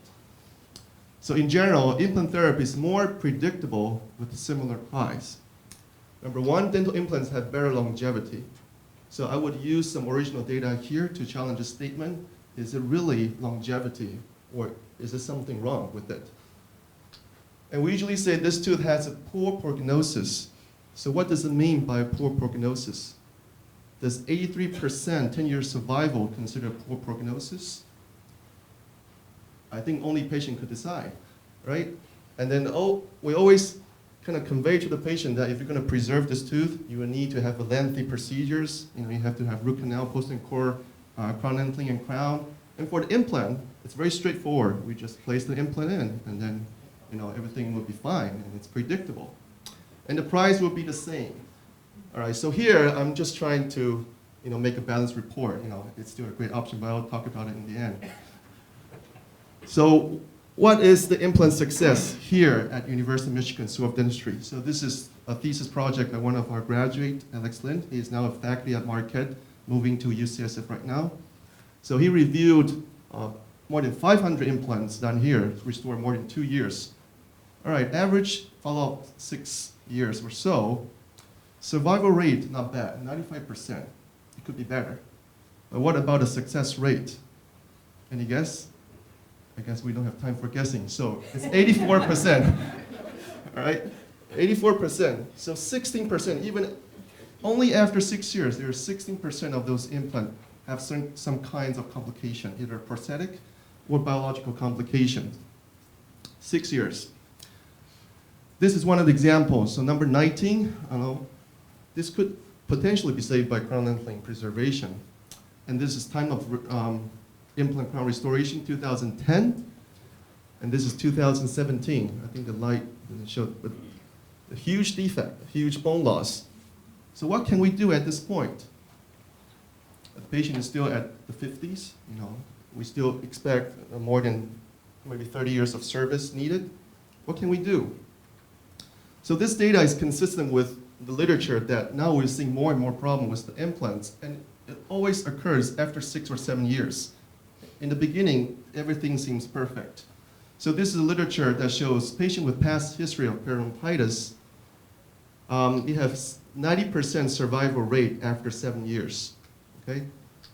So in general, implant therapy is more predictable with a similar price. Number one, dental implants have better longevity. So I would use some original data here to challenge a statement. Is it really longevity, or is there something wrong with it? And we usually say this tooth has a poor prognosis. So what does it mean by a poor prognosis? Does 83% 10-year survival consider poor prognosis? I think only patient could decide, right? And then we always kind of convey to the patient that if you're going to preserve this tooth, you will need to have a lengthy procedures. You have to have root canal, post and core, crown lengthening, and crown. And for the implant, it's very straightforward. We just place the implant in, and then everything will be fine, and it's predictable. And the price will be the same. All right, so here I'm just trying to make a balanced report. It's still a great option, but I'll talk about it in the end. So what is the implant success here at University of Michigan School of Dentistry? So this is a thesis project by one of our graduates, Alex Lind. He is now a faculty at Marquette, moving to UCSF right now. So he reviewed more than 500 implants done here, restored more than 2 years. All right, average follow-up 6 years or so. Survival rate, not bad, 95%. It could be better. But what about the success rate? Any guess? I guess we don't have time for guessing. So it's 84%. All right, 84%. So 16%, even only after 6 years, there are 16% of those implants have some kinds of complication, either prosthetic or biological complications. 6 years. This is one of the examples. So number 19, this could potentially be saved by crown lengthening preservation. And this is time of implant crown restoration, 2010. And this is 2017. I think the light doesn't show, but a huge defect, a huge bone loss. So what can we do at this point? The patient is still at the 50s. We still expect more than maybe 30 years of service needed. What can we do? So this data is consistent with the literature that now we're seeing more and more problems with the implants, and it always occurs after 6 or 7 years. In the beginning, everything seems perfect. So this is a literature that shows patient with past history of periodontitis, we have 90% survival rate after 7 years, okay?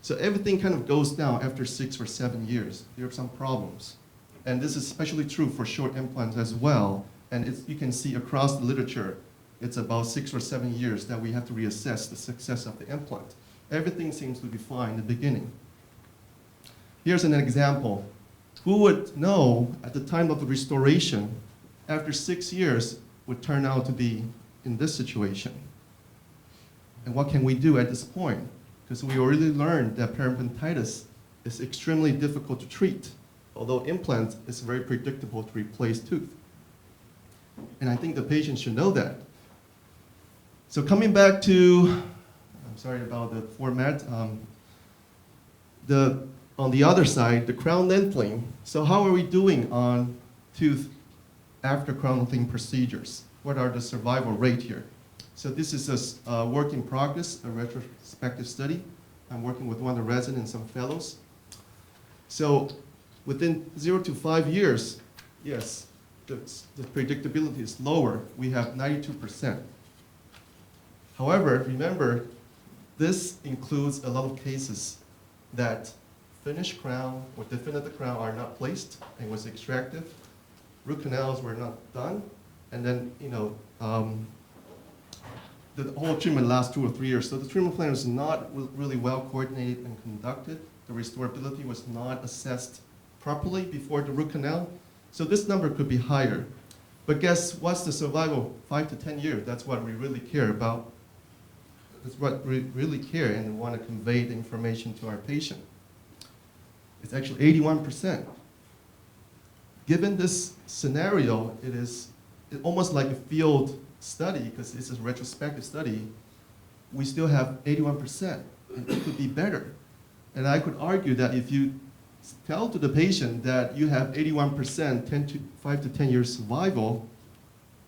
So everything kind of goes down after 6 or 7 years. There are some problems. And this is especially true for short implants as well. And you can see across the literature, it's about 6 or 7 years that we have to reassess the success of the implant. Everything seems to be fine in the beginning. Here's an example. Who would know at the time of the restoration, after 6 years, would turn out to be in this situation? And what can we do at this point? Because we already learned that periodontitis is extremely difficult to treat, although implant is very predictable to replace tooth. And I think the patient should know that. So coming back to, I'm sorry about the format, on the other side, the crown lengthening. So how are we doing on tooth after crown lengthening procedures? What are the survival rate here? So this is a work in progress, a retrospective study. I'm working with one of the residents and some fellows. So within 0 to 5 years, yes, the predictability is lower. We have 92%. However, remember, this includes a lot of cases that finished crown or definitive crown are not placed and was extracted. Root canals were not done, and then the whole treatment lasts 2 or 3 years. So the treatment plan was not really well coordinated and conducted. The restorability was not assessed properly before the root canal. So this number could be higher. But guess what's the survival? 5 to 10 years. That's what we really care about. That's what we really care and want to convey the information to our patient. It's actually 81%. Given this scenario, it's almost like a field study, because it's a retrospective study. We still have 81%, and it could be better. And I could argue that if you tell to the patient that you have 81%, 5 to 10 years survival,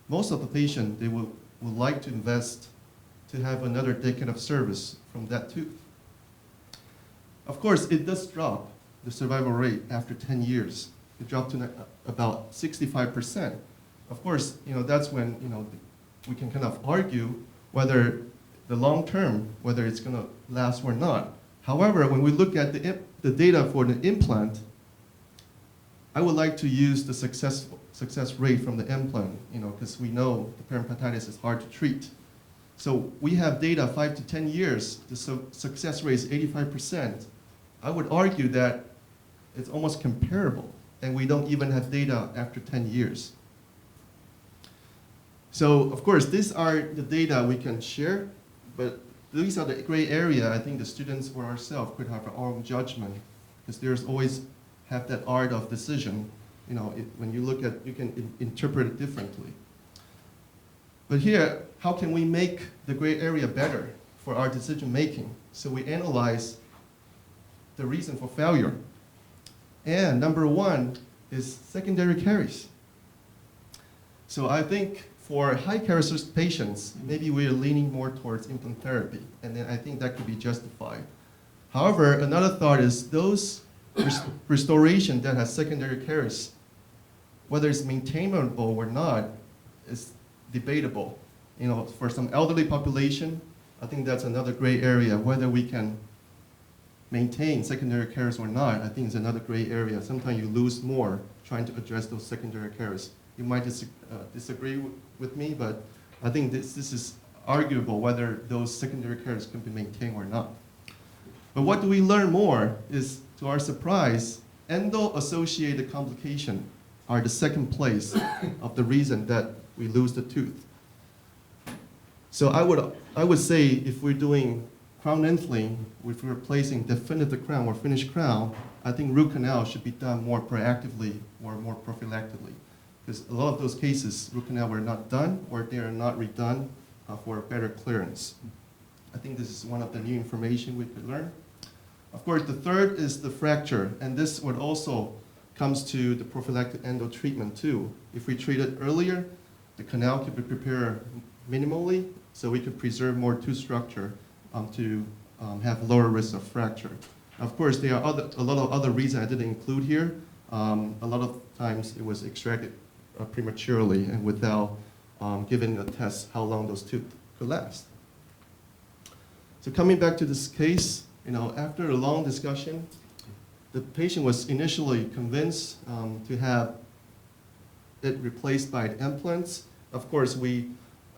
most of the patient, they would like to invest to have another decade of service from that tooth. Of course, it does drop the survival rate after 10 years. It dropped to about 65%. Of course, that's when we can kind of argue whether the long term, whether it's going to last or not. However, when we look at the data for the implant, I would like to use the success rate from the implant, because we know the periodontitis is hard to treat. So we have data 5 to 10 years. The success rate is 85%. I would argue that it's almost comparable, and we don't even have data after 10 years. So, of course, these are the data we can share, but these are the gray area. I think the students or ourselves could have our own judgment, because there's always have that art of decision. When you look at, you can interpret it differently. But here, how can we make the gray area better for our decision making? So we analyze the reason for failure. And number one is secondary caries. So I think for high caries patients, maybe we are leaning more towards implant therapy, and then I think that could be justified. However, another thought is those restoration that has secondary caries, whether it's maintainable or not, is debatable. For some elderly population, I think that's another gray area. Whether we can maintain secondary caries or not, I think is another gray area. Sometimes you lose more trying to address those secondary caries. You might disagree with me, but I think this is arguable whether those secondary caries can be maintained or not. But what do we learn more is, to our surprise, endo-associated complications are the second place of the reason that we lose the tooth. So I would say if we're doing crown lengthening, if we're replacing definitive crown or finished crown, I think root canal should be done more proactively or more prophylactically. Because a lot of those cases, root canal were not done or they are not redone for better clearance. I think this is one of the new information we could learn. Of course, the third is the fracture, and this would also comes to the prophylactic endo treatment too. If we treat it earlier, the canal could be prepared minimally, so we could preserve more tooth structure to have lower risk of fracture. Of course, there are a lot of other reasons I didn't include here. A lot of times it was extracted prematurely and without giving a test how long those teeth could last. So coming back to this case, after a long discussion, the patient was initially convinced to have it replaced by the implants. Of course, we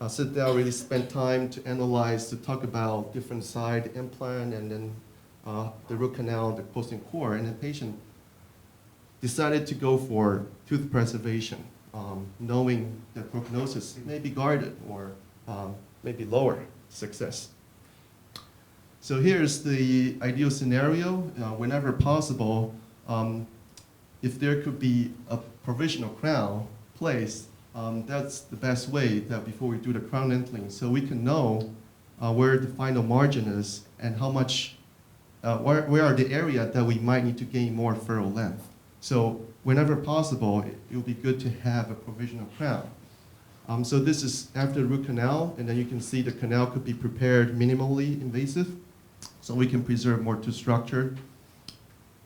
sit down, really spend time to analyze, to talk about different side implant and then the root canal, the posting core, and the patient decided to go for tooth preservation, knowing that prognosis may be guarded or maybe lower success. So here's the ideal scenario. Whenever possible, if there could be a provisional crown placed, that's the best way that before we do the crown implant, so we can know where the final margin is and how much, where are the area that we might need to gain more furrow length. So whenever possible, it will be good to have a provisional crown. So this is after the root canal, and then you can see the canal could be prepared minimally invasive, so we can preserve more tooth structure.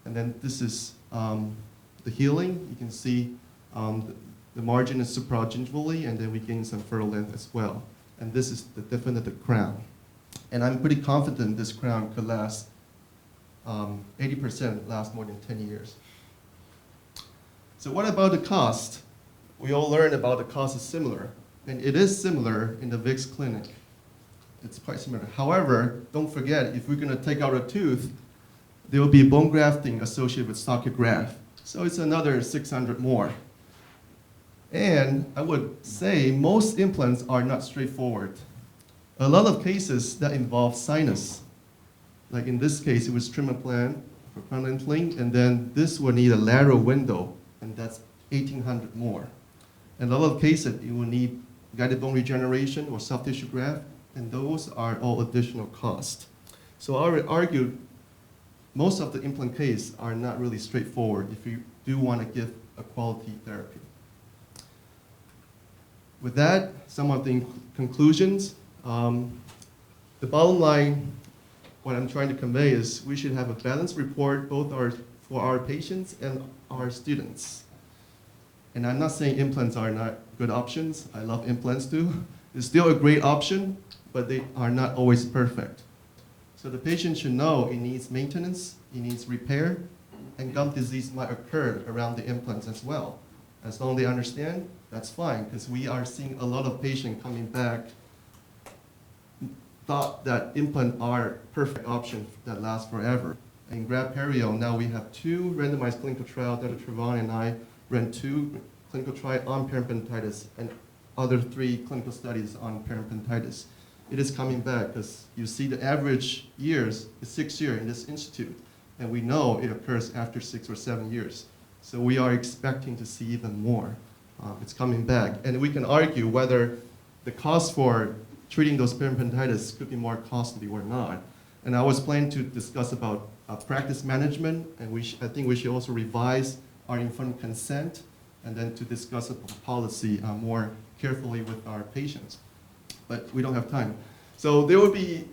And then this is the healing. You can see the margin is supragingivally, and then we gain some furrow length as well. And this is the definitive crown. And I'm pretty confident this crown could last 80% last more than 10 years. So what about the cost? We all learned about the cost is similar, and it is similar in the VIX clinic. It's quite similar. However, don't forget, if we're going to take out a tooth, there will be bone grafting associated with socket graft. So it's another 600 more. And I would say most implants are not straightforward. A lot of cases that involve sinus, like in this case, it was trim implant for crown implant, and then this will need a lateral window, and that's 1,800 more. In a lot of cases, you will need guided bone regeneration or soft tissue graft, and those are all additional costs. So I would argue most of the implant cases are not really straightforward if you do want to give a quality therapy. With that, some of the conclusions. The bottom line, what I'm trying to convey is we should have a balanced report both for our patients and our students. And I'm not saying implants are not good options. I love implants too. It's still a great option, but they are not always perfect. So the patient should know it needs maintenance, it needs repair, and gum disease might occur around the implants as well. As long as they understand, that's fine, because we are seeing a lot of patients coming back thought that implants are perfect option that last forever. In graft perio, now we have 2 randomized clinical trials. Dr. Trevon and I ran 2 clinical trials on periodontitis and other 3 clinical studies on periodontitis. It is coming back because you see the average years is 6 years in this institute, and we know it occurs after 6 or 7 years. So we are expecting to see even more. It's coming back, and we can argue whether the cost for treating those periodontitis could be more costly or not. And I was planning to discuss about practice management, and I think we should also revise our informed consent, and then to discuss about policy more carefully with our patients. But we don't have time. So there will be,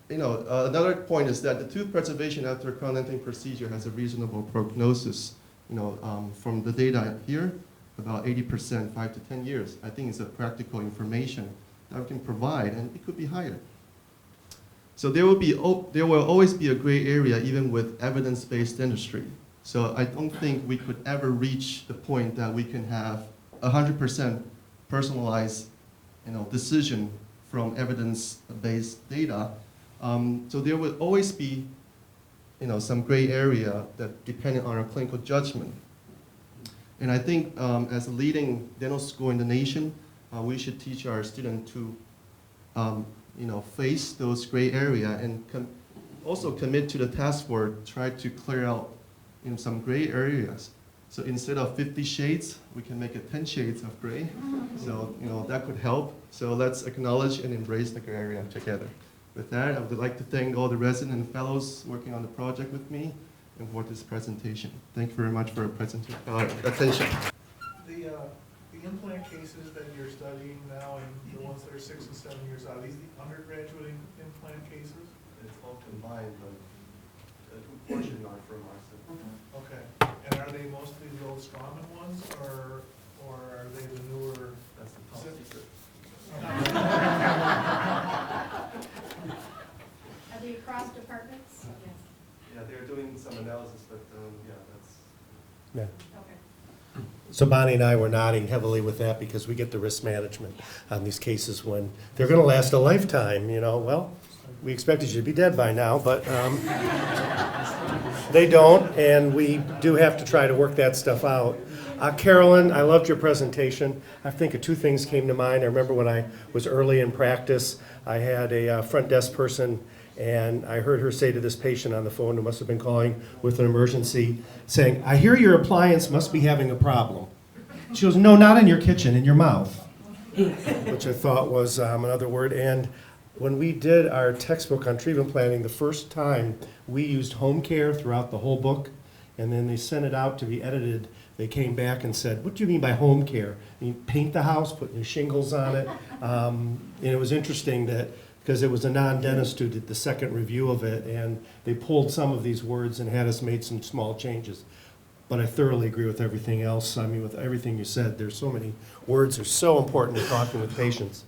another point is that the tooth preservation after crown implant procedure has a reasonable prognosis. From the data here, about 80%, 5 to 10 years. I think it's a practical information that we can provide, and it could be higher. So there will always be a gray area even with evidence-based dentistry. So I don't think we could ever reach the point that we can have 100% personalized, decision from evidence-based data. So there will always be, some gray area that depending on our clinical judgment. And I think as a leading dental school in the nation, we should teach our students to, face those gray area and also commit to the task force, try to clear out some gray areas. So instead of 50 shades, we can make it 10 shades of gray. So, that could help. So let's acknowledge and embrace the gray area together. With that, I would like to thank all the residents and fellows working on the project with me and for this presentation. Thank you very much for your attention. The implant cases that you're studying now and the ones that are 6 and 7 years out, are these the undergraduate implant cases? It's all combined, but a good portion are from our center. Okay. And are they mostly the old Strawman ones, or are they the newer? That's the top secret. Are they across departments? Yes. Yeah, they're doing some analysis, but yeah, that's. Okay. So Bonnie and I were nodding heavily with that because we get the risk management on these cases when they're going to last a lifetime, you know. Well, we expected you to be dead by now, but they don't, and we do have to try to work that stuff out. Carolyn, I loved your presentation. I think two things came to mind. I remember when I was early in practice, I had a front desk person, and I heard her say to this patient on the phone who must have been calling with an emergency, saying, "I hear your appliance must be having a problem." She goes, "No, not in your kitchen, in your mouth," which I thought was another word. And when we did our textbook on treatment planning, the first time we used Homecare throughout the whole book, and then they sent it out to be edited. They came back and said, "What do you mean by home care? You paint the house, put new shingles on it?" And it was interesting that, because it was a non-dentist who did the second review of it, and they pulled some of these words and had us make some small changes. But I thoroughly agree with everything else. I mean, with everything you said, there's so many words are so important in talking with patients.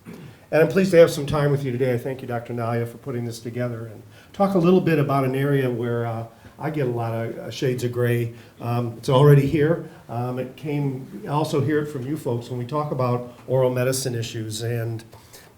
And I'm pleased to have some time with you today. I thank you, Dr. Nalia, for putting this together and talk a little bit about an area where I get a lot of shades of gray. It's already here. I also hear it from you folks when we talk about oral medicine issues. And,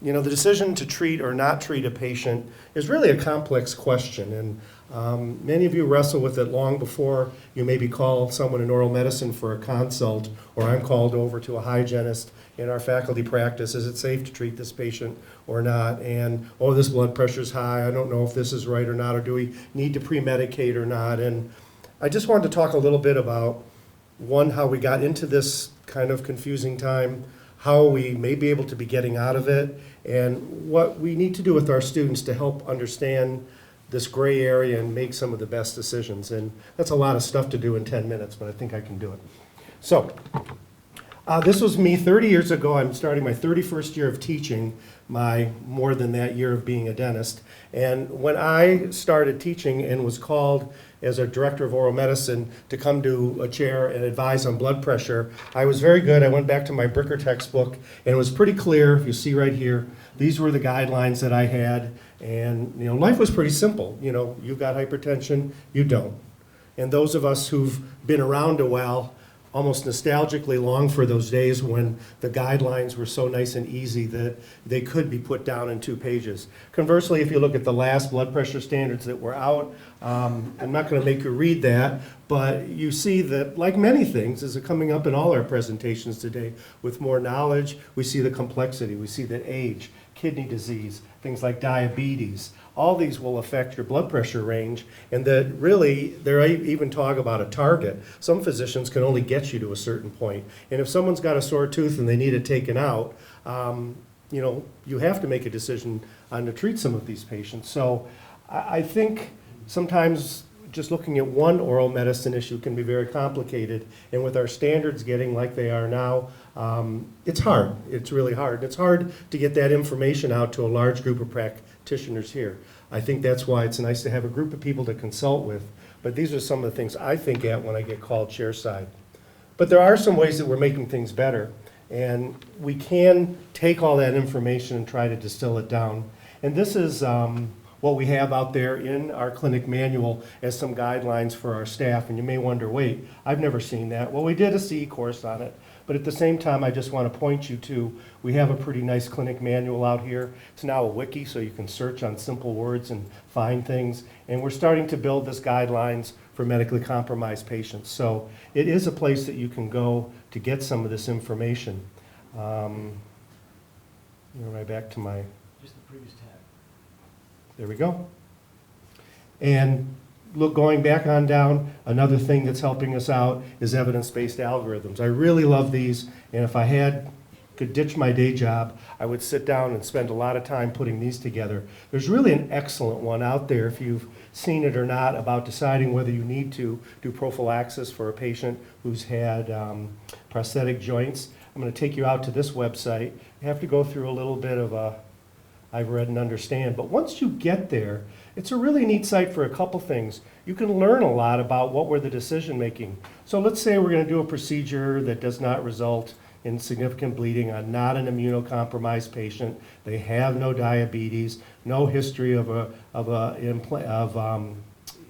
you know, the decision to treat or not treat a patient is really a complex question. And many of you wrestle with it long before you maybe call someone in oral medicine for a consult, or I'm called over to a hygienist in our faculty practice. Is it safe to treat this patient or not? And, oh, this blood pressure's high. I don't know if this is right or not, or do we need to pre-medicate or not? And I just wanted to talk a little bit about, one, how we got into this kind of confusing time, how we may be able to be getting out of it, and what we need to do with our students to help understand this gray area and make some of the best decisions. And that's a lot of stuff to do in 10 minutes, but I think I can do it. So, this was me 30 years ago. I'm starting my 31st year of teaching, my more than that year of being a dentist. And when I started teaching and was called as a director of oral medicine to come to a chair and advise on blood pressure, I was very good. I went back to my Bricker textbook, and it was pretty clear. If you see right here, these were the guidelines that I had. And, you know, life was pretty simple. You know, you've got hypertension, you don't. And those of us who've been around a while almost nostalgically long for those days when the guidelines were so nice and easy that they could be put down in 2 pages. Conversely, if you look at the last blood pressure standards that were out, I'm not going to make you read that, but you see that, like many things, is coming up in all our presentations today, with more knowledge, we see the complexity, we see that age, kidney disease, things like diabetes, all these will affect your blood pressure range, and that really, they even talk about a target. Some physicians can only get you to a certain point, and if someone's got a sore tooth and they need it taken out, you know, you have to make a decision on to treat some of these patients. So I think sometimes just looking at one oral medicine issue can be very complicated, and with our standards getting like they are now, it's hard. It's really hard. It's hard to get that information out to a large group of practitioners here. I think that's why it's nice to have a group of people to consult with, but these are some of the things I think at when I get called chairside. But there are some ways that we're making things better, and we can take all that information and try to distill it down. And this is what we have out there in our clinic manual as some guidelines for our staff. And you may wonder, wait, I've never seen that. Well, we did a CE course on it. But at the same time, I just want to point you to, we have a pretty nice clinic manual out here. It's now a wiki, so you can search on simple words and find things. And we're starting to build this guidelines for medically compromised patients. So it is a place that you can go to get some of this information. Right back to my... Just the previous tab. There we go. And look, going back on down, another thing that's helping us out is evidence-based algorithms. I really love these, and if I could ditch my day job, I would sit down and spend a lot of time putting these together. There's really an excellent one out there, if you've seen it or not, about deciding whether you need to do prophylaxis for a patient who's had prosthetic joints. I'm going to take you out to this website. You have to go through a little bit of a I've read and understand, but once you get there, it's a really neat site for a couple things. You can learn a lot about what were the decision making. So let's say we're going to do a procedure that does not result in significant bleeding on not an immunocompromised patient. They have no diabetes, no history of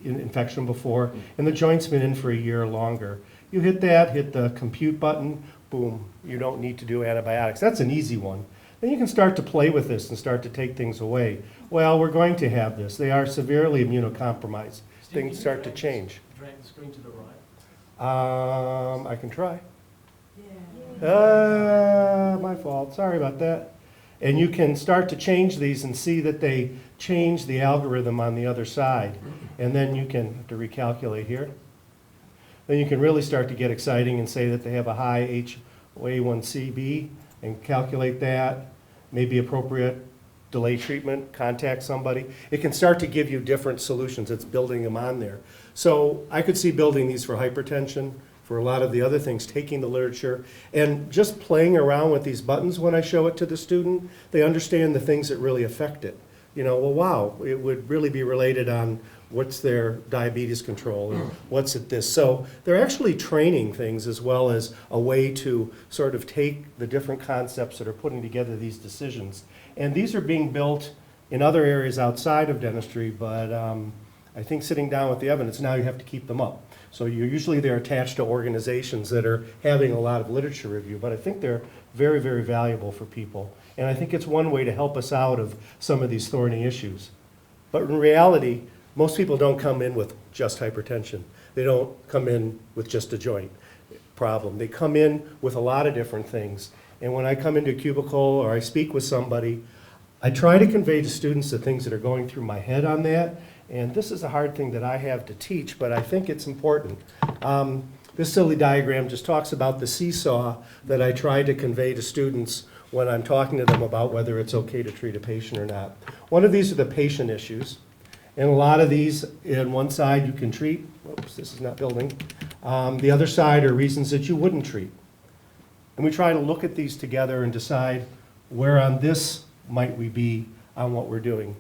infection before, and the joint's been in for a year or longer. You hit that, hit the compute button, boom, you don't need to do antibiotics. That's an easy one. Then you can start to play with this and start to take things away. Well, we're going to have this. They are severely immunocompromised. Things start to change. Drag the screen to the right. I can try. My fault. Sorry about that. And you can start to change these and see that they change the algorithm on the other side. And then you can have to recalculate here. Then you can really start to get exciting and say that they have a high HbA1c and calculate that. Maybe appropriate delay treatment, contact somebody. It can start to give you different solutions. It's building them on there. So I could see building these for hypertension, for a lot of the other things, taking the literature and just playing around with these buttons when I show it to the student. They understand the things that really affect it. You know, well, wow, it would really be related on what's their diabetes control and what's at this. So they're actually training things as well as a way to sort of take the different concepts that are putting together these decisions. And these are being built in other areas outside of dentistry, but I think sitting down with the evidence, now you have to keep them up. So they're attached to organizations that are having a lot of literature review, but I think they're very, very valuable for people. And I think it's one way to help us out of some of these thorny issues. But in reality, most people don't come in with just hypertension. They don't come in with just a joint problem. They come in with a lot of different things. And when I come into a cubicle or I speak with somebody, I try to convey to students the things that are going through my head on that. And this is a hard thing that I have to teach, but I think it's important. This silly diagram just talks about the seesaw that I try to convey to students when I'm talking to them about whether it's okay to treat a patient or not. One of these are the patient issues. And a lot of these, in one side you can treat. Oops, this is not building. The other side are reasons that you wouldn't treat. And we try to look at these together and decide where on this might we be on what we're doing.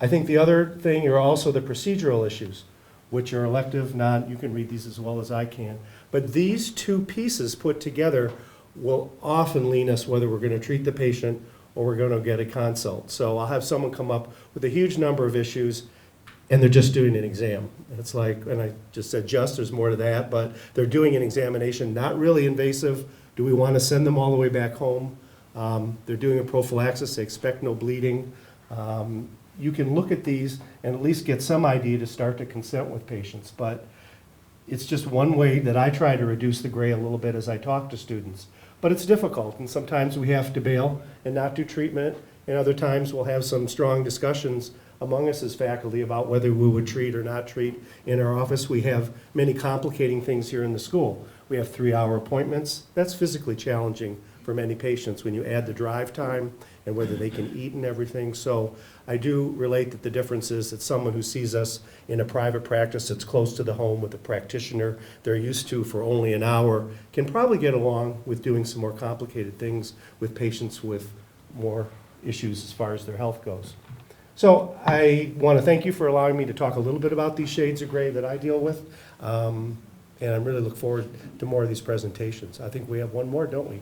I think the other thing are also the procedural issues, which are elective, you can read these as well as I can. But these two pieces put together will often lean us whether we're going to treat the patient or we're going to get a consult. So I'll have someone come up with a huge number of issues and they're just doing an exam. And it's like, and I just said there's more to that, but they're doing an examination, not really invasive. Do we want to send them all the way back home? They're doing a prophylaxis, they expect no bleeding. You can look at these and at least get some idea to start to consent with patients, but it's just one way that I try to reduce the gray a little bit as I talk to students. But it's difficult, and sometimes we have to bail and not do treatment, and other times we'll have some strong discussions among us as faculty about whether we would treat or not treat. In our office, we have many complicating things here in the school. We have 3-hour appointments. That's physically challenging for many patients when you add the drive time and whether they can eat and everything. So I do relate that the difference is that someone who sees us in a private practice that's close to the home with a practitioner they're used to for only an hour can probably get along with doing some more complicated things with patients with more issues as far as their health goes. So I want to thank you for allowing me to talk a little bit about these shades of gray that I deal with. And I really look forward to more of these presentations. I think we have one more, don't we?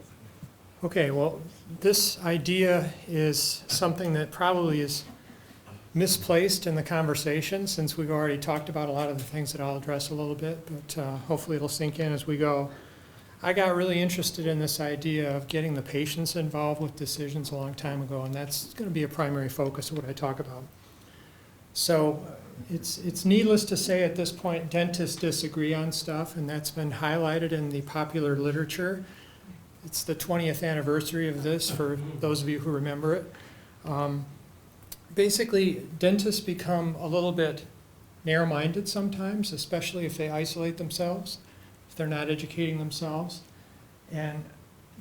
Okay, well, this idea is something that probably is misplaced in the conversation since we've already talked about a lot of the things that I'll address a little bit, but hopefully it'll sink in as we go. I got really interested in this idea of getting the patients involved with decisions a long time ago, and that's going to be a primary focus of what I talk about. So it's needless to say at this point, dentists disagree on stuff, and that's been highlighted in the popular literature. It's the 20th anniversary of this for those of you who remember it. Basically, dentists become a little bit narrow-minded sometimes, especially if they isolate themselves, if they're not educating themselves. And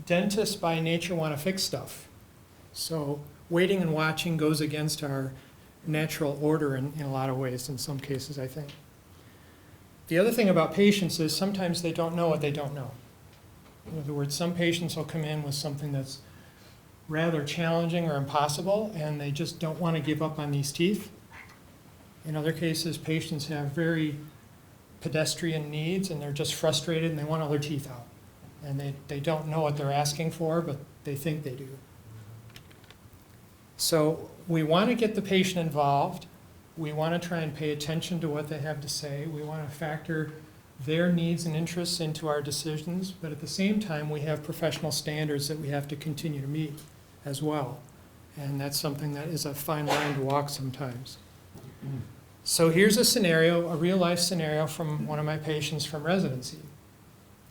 dentists by nature want to fix stuff. So waiting and watching goes against our natural order in a lot of ways, in some cases, I think. The other thing about patients is sometimes they don't know what they don't know. In other words, some patients will come in with something that's rather challenging or impossible, and they just don't want to give up on these teeth. In other cases, patients have very pedestrian needs, and they're just frustrated, and they want all their teeth out. And they don't know what they're asking for, but they think they do. So we want to get the patient involved. We want to try and pay attention to what they have to say. We want to factor their needs and interests into our decisions, but at the same time, we have professional standards that we have to continue to meet as well. And that's something that is a fine line to walk sometimes. So here's a scenario, a real life scenario from one of my patients from residency.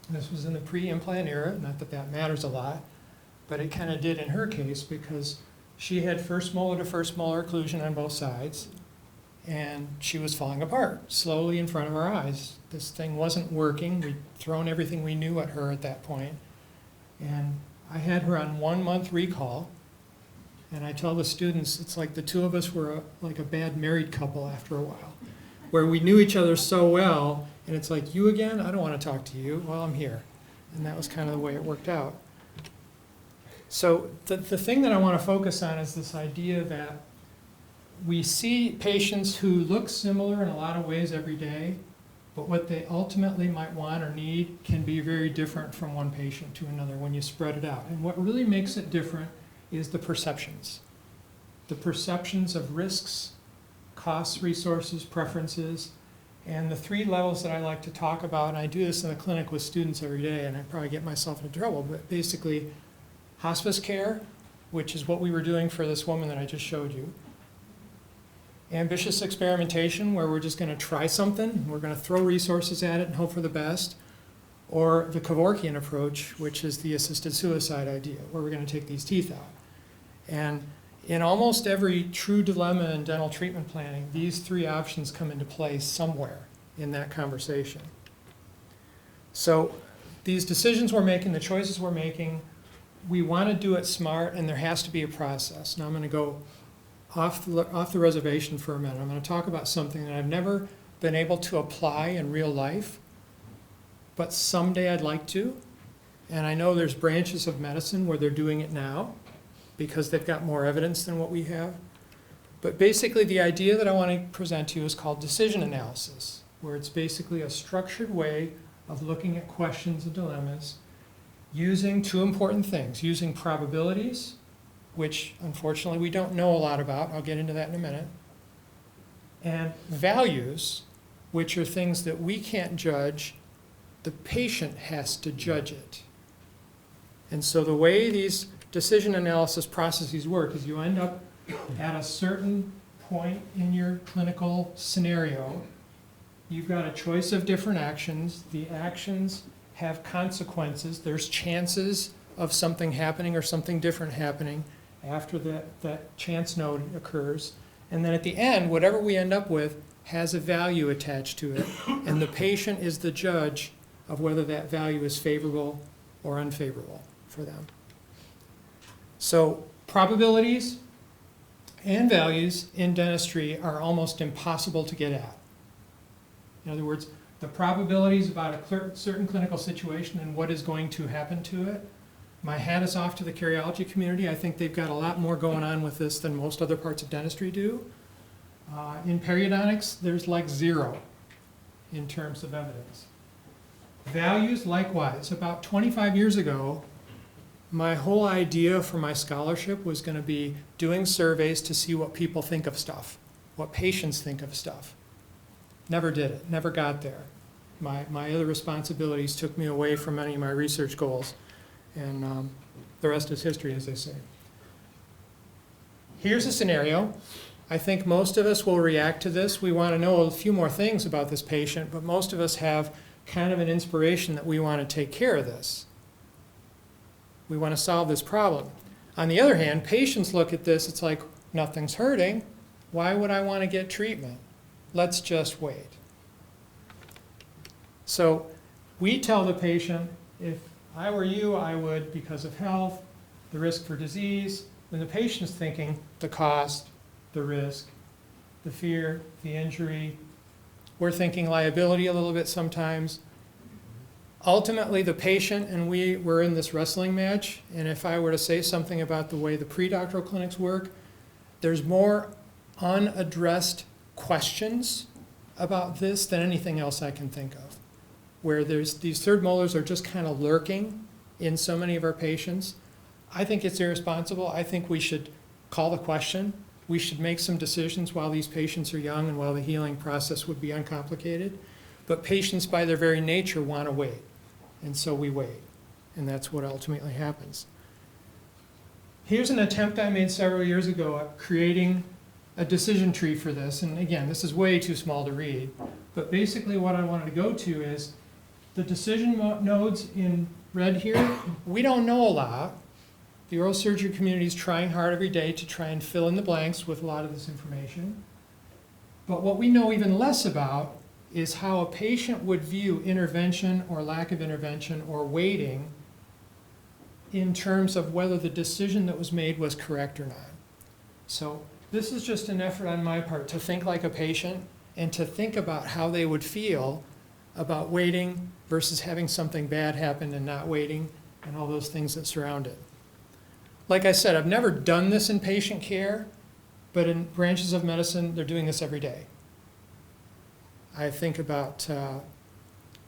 This was in the pre-implant era, not that that matters a lot, but it kind of did in her case because she had first molar to first molar occlusion on both sides, and she was falling apart slowly in front of our eyes. This thing wasn't working. We'd thrown everything we knew at her at that point. And I had her on 1 month recall. And I tell the students, it's like the two of us were like a bad married couple after a while, where we knew each other so well, and it's like, you again? I don't want to talk to you. Well, I'm here. And that was kind of the way it worked out. So the thing that I want to focus on is this idea that we see patients who look similar in a lot of ways every day, but what they ultimately might want or need can be very different from one patient to another when you spread it out. And what really makes it different is the perceptions. The perceptions of risks, costs, resources, preferences, and the 3 levels that I like to talk about, and I do this in the clinic with students every day, and I probably get myself into trouble, but basically hospice care, which is what we were doing for this woman that I just showed you. Ambitious experimentation, where we're just going to try something, we're going to throw resources at it and hope for the best. Or the Kevorkian approach, which is the assisted suicide idea, where we're going to take these teeth out. And in almost every true dilemma in dental treatment planning, these 3 options come into play somewhere in that conversation. So these decisions we're making, the choices we're making, we want to do it smart, and there has to be a process. Now I'm going to go off the reservation for a minute. I'm going to talk about something that I've never been able to apply in real life, but someday I'd like to. And I know there's branches of medicine where they're doing it now because they've got more evidence than what we have. But basically the idea that I want to present to you is called decision analysis, where it's basically a structured way of looking at questions and dilemmas using 2 important things, using probabilities, which unfortunately we don't know a lot about. I'll get into that in a minute. And values, which are things that we can't judge. The patient has to judge it. And so the way these decision analysis processes work is you end up at a certain point in your clinical scenario. You've got a choice of different actions. The actions have consequences. There's chances of something happening or something different happening after that chance note occurs. And then at the end, whatever we end up with has a value attached to it. And the patient is the judge of whether that value is favorable or unfavorable for them. So probabilities and values in dentistry are almost impossible to get at. In other words, the probabilities about a certain clinical situation and what is going to happen to it. My hat is off to the cariology community. I think they've got a lot more going on with this than most other parts of dentistry do. In periodontics, there's like 0 in terms of evidence. Values, likewise. About 25 years ago, my whole idea for my scholarship was going to be doing surveys to see what people think of stuff, what patients think of stuff. Never did it, never got there. My other responsibilities took me away from many of my research goals, and the rest is history, as they say. Here's a scenario. I think most of us will react to this. We want to know a few more things about this patient, but most of us have kind of an inspiration that we want to take care of this. We want to solve this problem. On the other hand, patients look at this, it's like, nothing's hurting. Why would I want to get treatment? Let's just wait. So we tell the patient, if I were you, I would, because of health, the risk for disease. Then the patient's thinking the cost, the risk, the fear, the injury. We're thinking liability a little bit sometimes. Ultimately, the patient and we were in this wrestling match, and if I were to say something about the way the pre-doctoral clinics work, there's more unaddressed questions about this than anything else I can think of, where these third molars are just kind of lurking in so many of our patients. I think it's irresponsible. I think we should call the question. We should make some decisions while these patients are young and while the healing process would be uncomplicated. but patients by their very nature want to wait. And so we wait. And that's what ultimately happens. Here's an attempt I made several years ago at creating a decision tree for this. And again, this is way too small to read. But basically what I wanted to go to is the decision nodes in red here. We don't know a lot. The oral surgery community is trying hard every day to try and fill in the blanks with a lot of this information. But what we know even less about is how a patient would view intervention or lack of intervention or waiting in terms of whether the decision that was made was correct or not. So this is just an effort on my part to think like a patient and to think about how they would feel about waiting versus having something bad happen and not waiting and all those things that surround it. Like I said, I've never done this in patient care, but in branches of medicine, they're doing this every day. I think about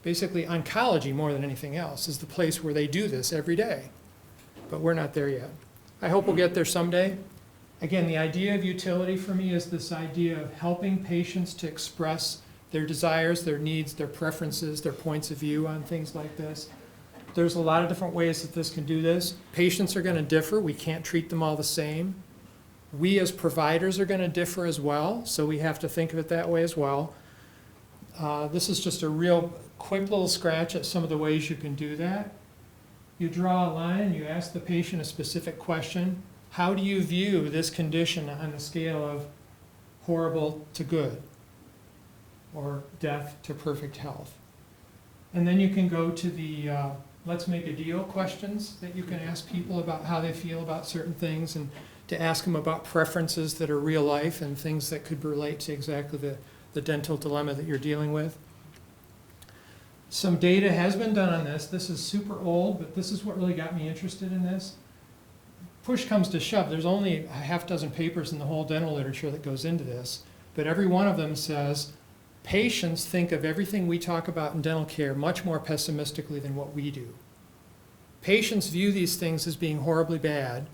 basically oncology more than anything else is the place where they do this every day, but we're not there yet. I hope we'll get there someday. Again, the idea of utility for me is this idea of helping patients to express their desires, their needs, their preferences, their points of view on things like this. There's a lot of different ways that this can do this. Patients are going to differ. We can't treat them all the same. We as providers are going to differ as well, so we have to think of it that way as well. This is just a real quick little scratch at some of the ways you can do that. You draw a line and you ask the patient a specific question. How do you view this condition on the scale of horrible to good or death to perfect health? And then you can go to the let's make a deal questions that you can ask people about how they feel about certain things and to ask them about preferences that are real life and things that could relate to exactly the dental dilemma that you're dealing with. Some data has been done on this. This is super old, but this is what really got me interested in this. Push comes to shove. There's only a half dozen papers in the whole dental literature that goes into this, but every one of them says patients think of everything we talk about in dental care much more pessimistically than what we do. Patients view these things as being horribly bad,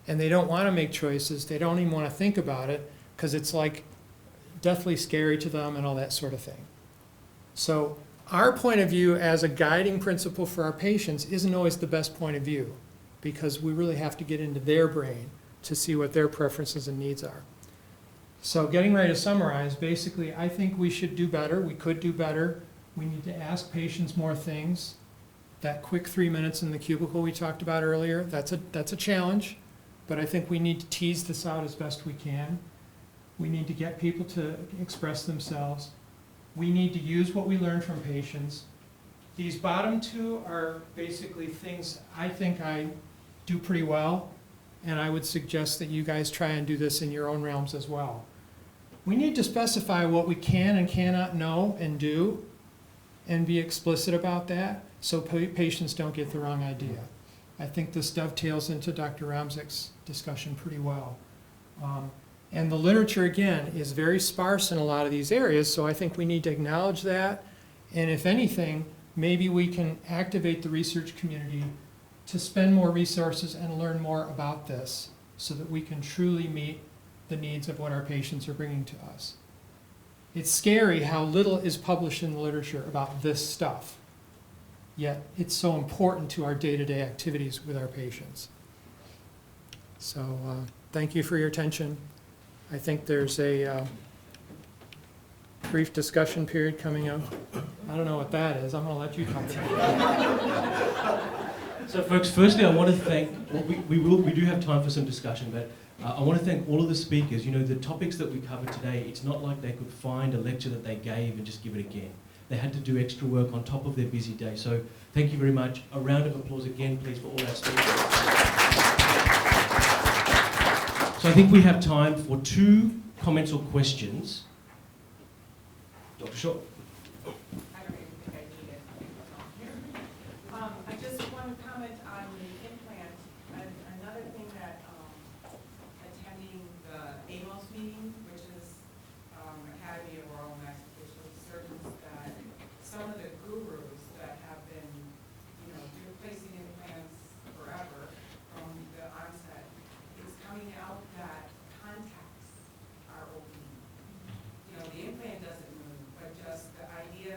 and they don't want to make choices. They don't even want to think about it because it's like deathly scary to them and all that sort of thing. So our point of view as a guiding principle for our patients isn't always the best point of view because we really have to get into their brain to see what their preferences and needs are. So getting ready to summarize, basically, I think we should do better. We could do better. We need to ask patients more things. That quick 3 minutes in the cubicle we talked about earlier, that's a challenge, but I think we need to tease this out as best we can. We need to get people to express themselves. We need to use what we learn from patients. These bottom two are basically things I think I do pretty well, and I would suggest that you guys try and do this in your own realms as well. We need to specify what we can and cannot know and do and be explicit about that so patients don't get the wrong idea. I think this dovetails into Dr. Ramzik's discussion pretty well. And the literature, again, is very sparse in a lot of these areas, so I think we need to acknowledge that. And if anything, maybe we can activate the research community to spend more resources and learn more about this so that we can truly meet the needs of what our patients are bringing to us. It's scary how little is published in the literature about this stuff, yet it's so important to our day-to-day activities with our patients. So thank you for your attention. I think there's a brief discussion period coming up. I don't know what that is. I'm going to let you talk about it. So folks, firstly I want to thank, well, we do have time for some discussion, but I want to thank all of the speakers. You know, the topics that we covered today, it's not like they could find a lecture that they gave and just give it again. They had to do extra work on top of their busy day. So thank you very much. A round of applause again, please, for all our speakers. So I think we have time for 2 comments or questions. Dr. Shaw. I just want to comment on the implant. Another thing that attending the AMOS meeting, which is Academy of Oral and Maxillofacial Surgeons, that some of the gurus that have been, placing implants forever from the onset, it's coming out that contacts are opening. The implant doesn't move, but just the idea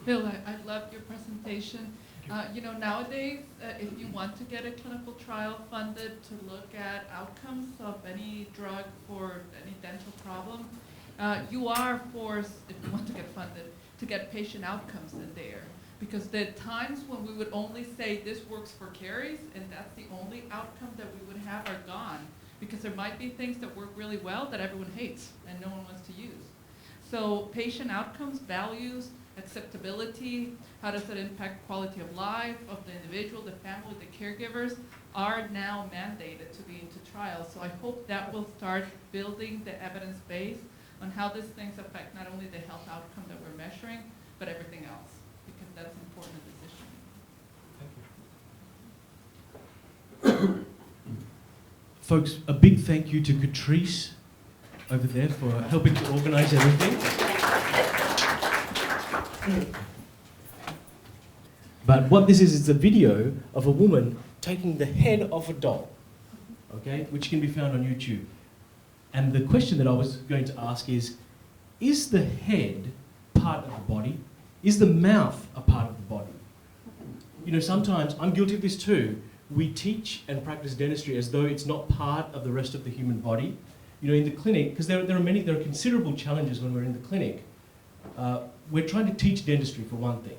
Bill, I loved your presentation. Nowadays, if you want to get a clinical trial funded to look at outcomes of any drug for any dental problem, you are forced, if you want to get funded, to get patient outcomes in there. Because the times when we would only say this works for caries and that's the only outcome that we would have are gone. Because there might be things that work really well that everyone hates and no one wants to use. So patient outcomes, values, acceptability, how does it impact quality of life of the individual, the family, the caregivers, are now mandated to be into trials. So I hope that will start building the evidence base on how these things affect not only the health outcome that we're measuring, but everything else, because that's important decision. Folks, a big thank you to Catrice over there for helping to organize everything. But what this is a video of a woman taking the head off a doll, okay, which can be found on YouTube. And the question that I was going to ask is the head part of the body? Is the mouth a part of the body? You know, sometimes, I'm guilty of this too, we teach and practice dentistry as though it's not part of the rest of the human body. You know, in the clinic, because there are considerable challenges when we're in the clinic. We're trying to teach dentistry for one thing,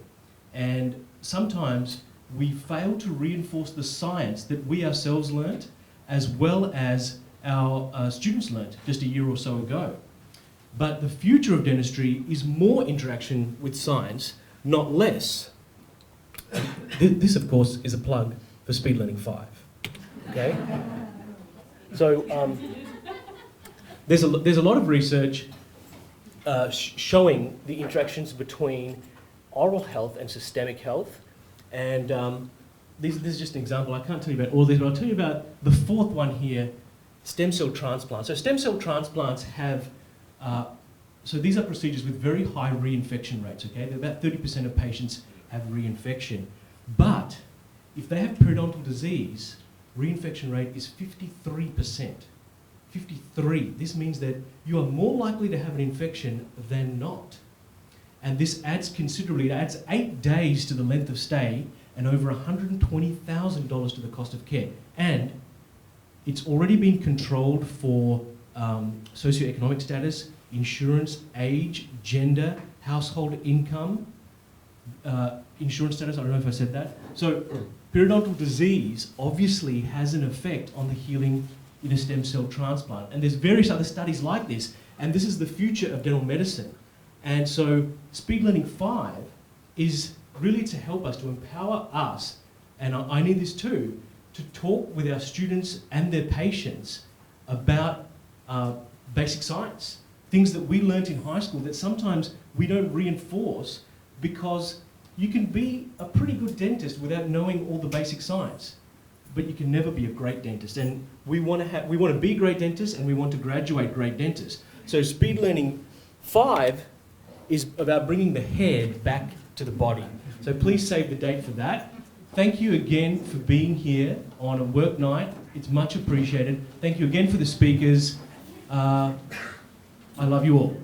and sometimes we fail to reinforce the science that we ourselves learnt, as well as our students learnt just a year or so ago. But the future of dentistry is more interaction with science, not less. This, of course, is a plug for Speed Learning 5. Okay? So there's a lot of research showing the interactions between oral health and systemic health. And this is just an example. I can't tell you about all these, but I'll tell you about the fourth one here, stem cell transplants. So stem cell transplants have, so these are procedures with very high reinfection rates, okay? About 30% of patients have reinfection. But if they have periodontal disease, reinfection rate is 53%. 53. This means that you are more likely to have an infection than not. And this adds considerably, it adds 8 days to the length of stay and over $120,000 to the cost of care. And it's already been controlled for socioeconomic status, insurance, age, gender, household income, insurance status, I don't know if I said that. So periodontal disease obviously has an effect on the healing in a stem cell transplant. And there's various other studies like this, and this is the future of dental medicine. And so Speed Learning 5 is really to help us, to empower us, and I need this too, to talk with our students and their patients about basic science. Things that we learnt in high school that sometimes we don't reinforce, because you can be a pretty good dentist without knowing all the basic science. But you can never be a great dentist. And we want to be great dentists, and we want to graduate great dentists. So Speed Learning 5 is about bringing the head back to the body. So please save the date for that. Thank you again for being here on a work night. It's much appreciated. Thank you again for the speakers. I love you all.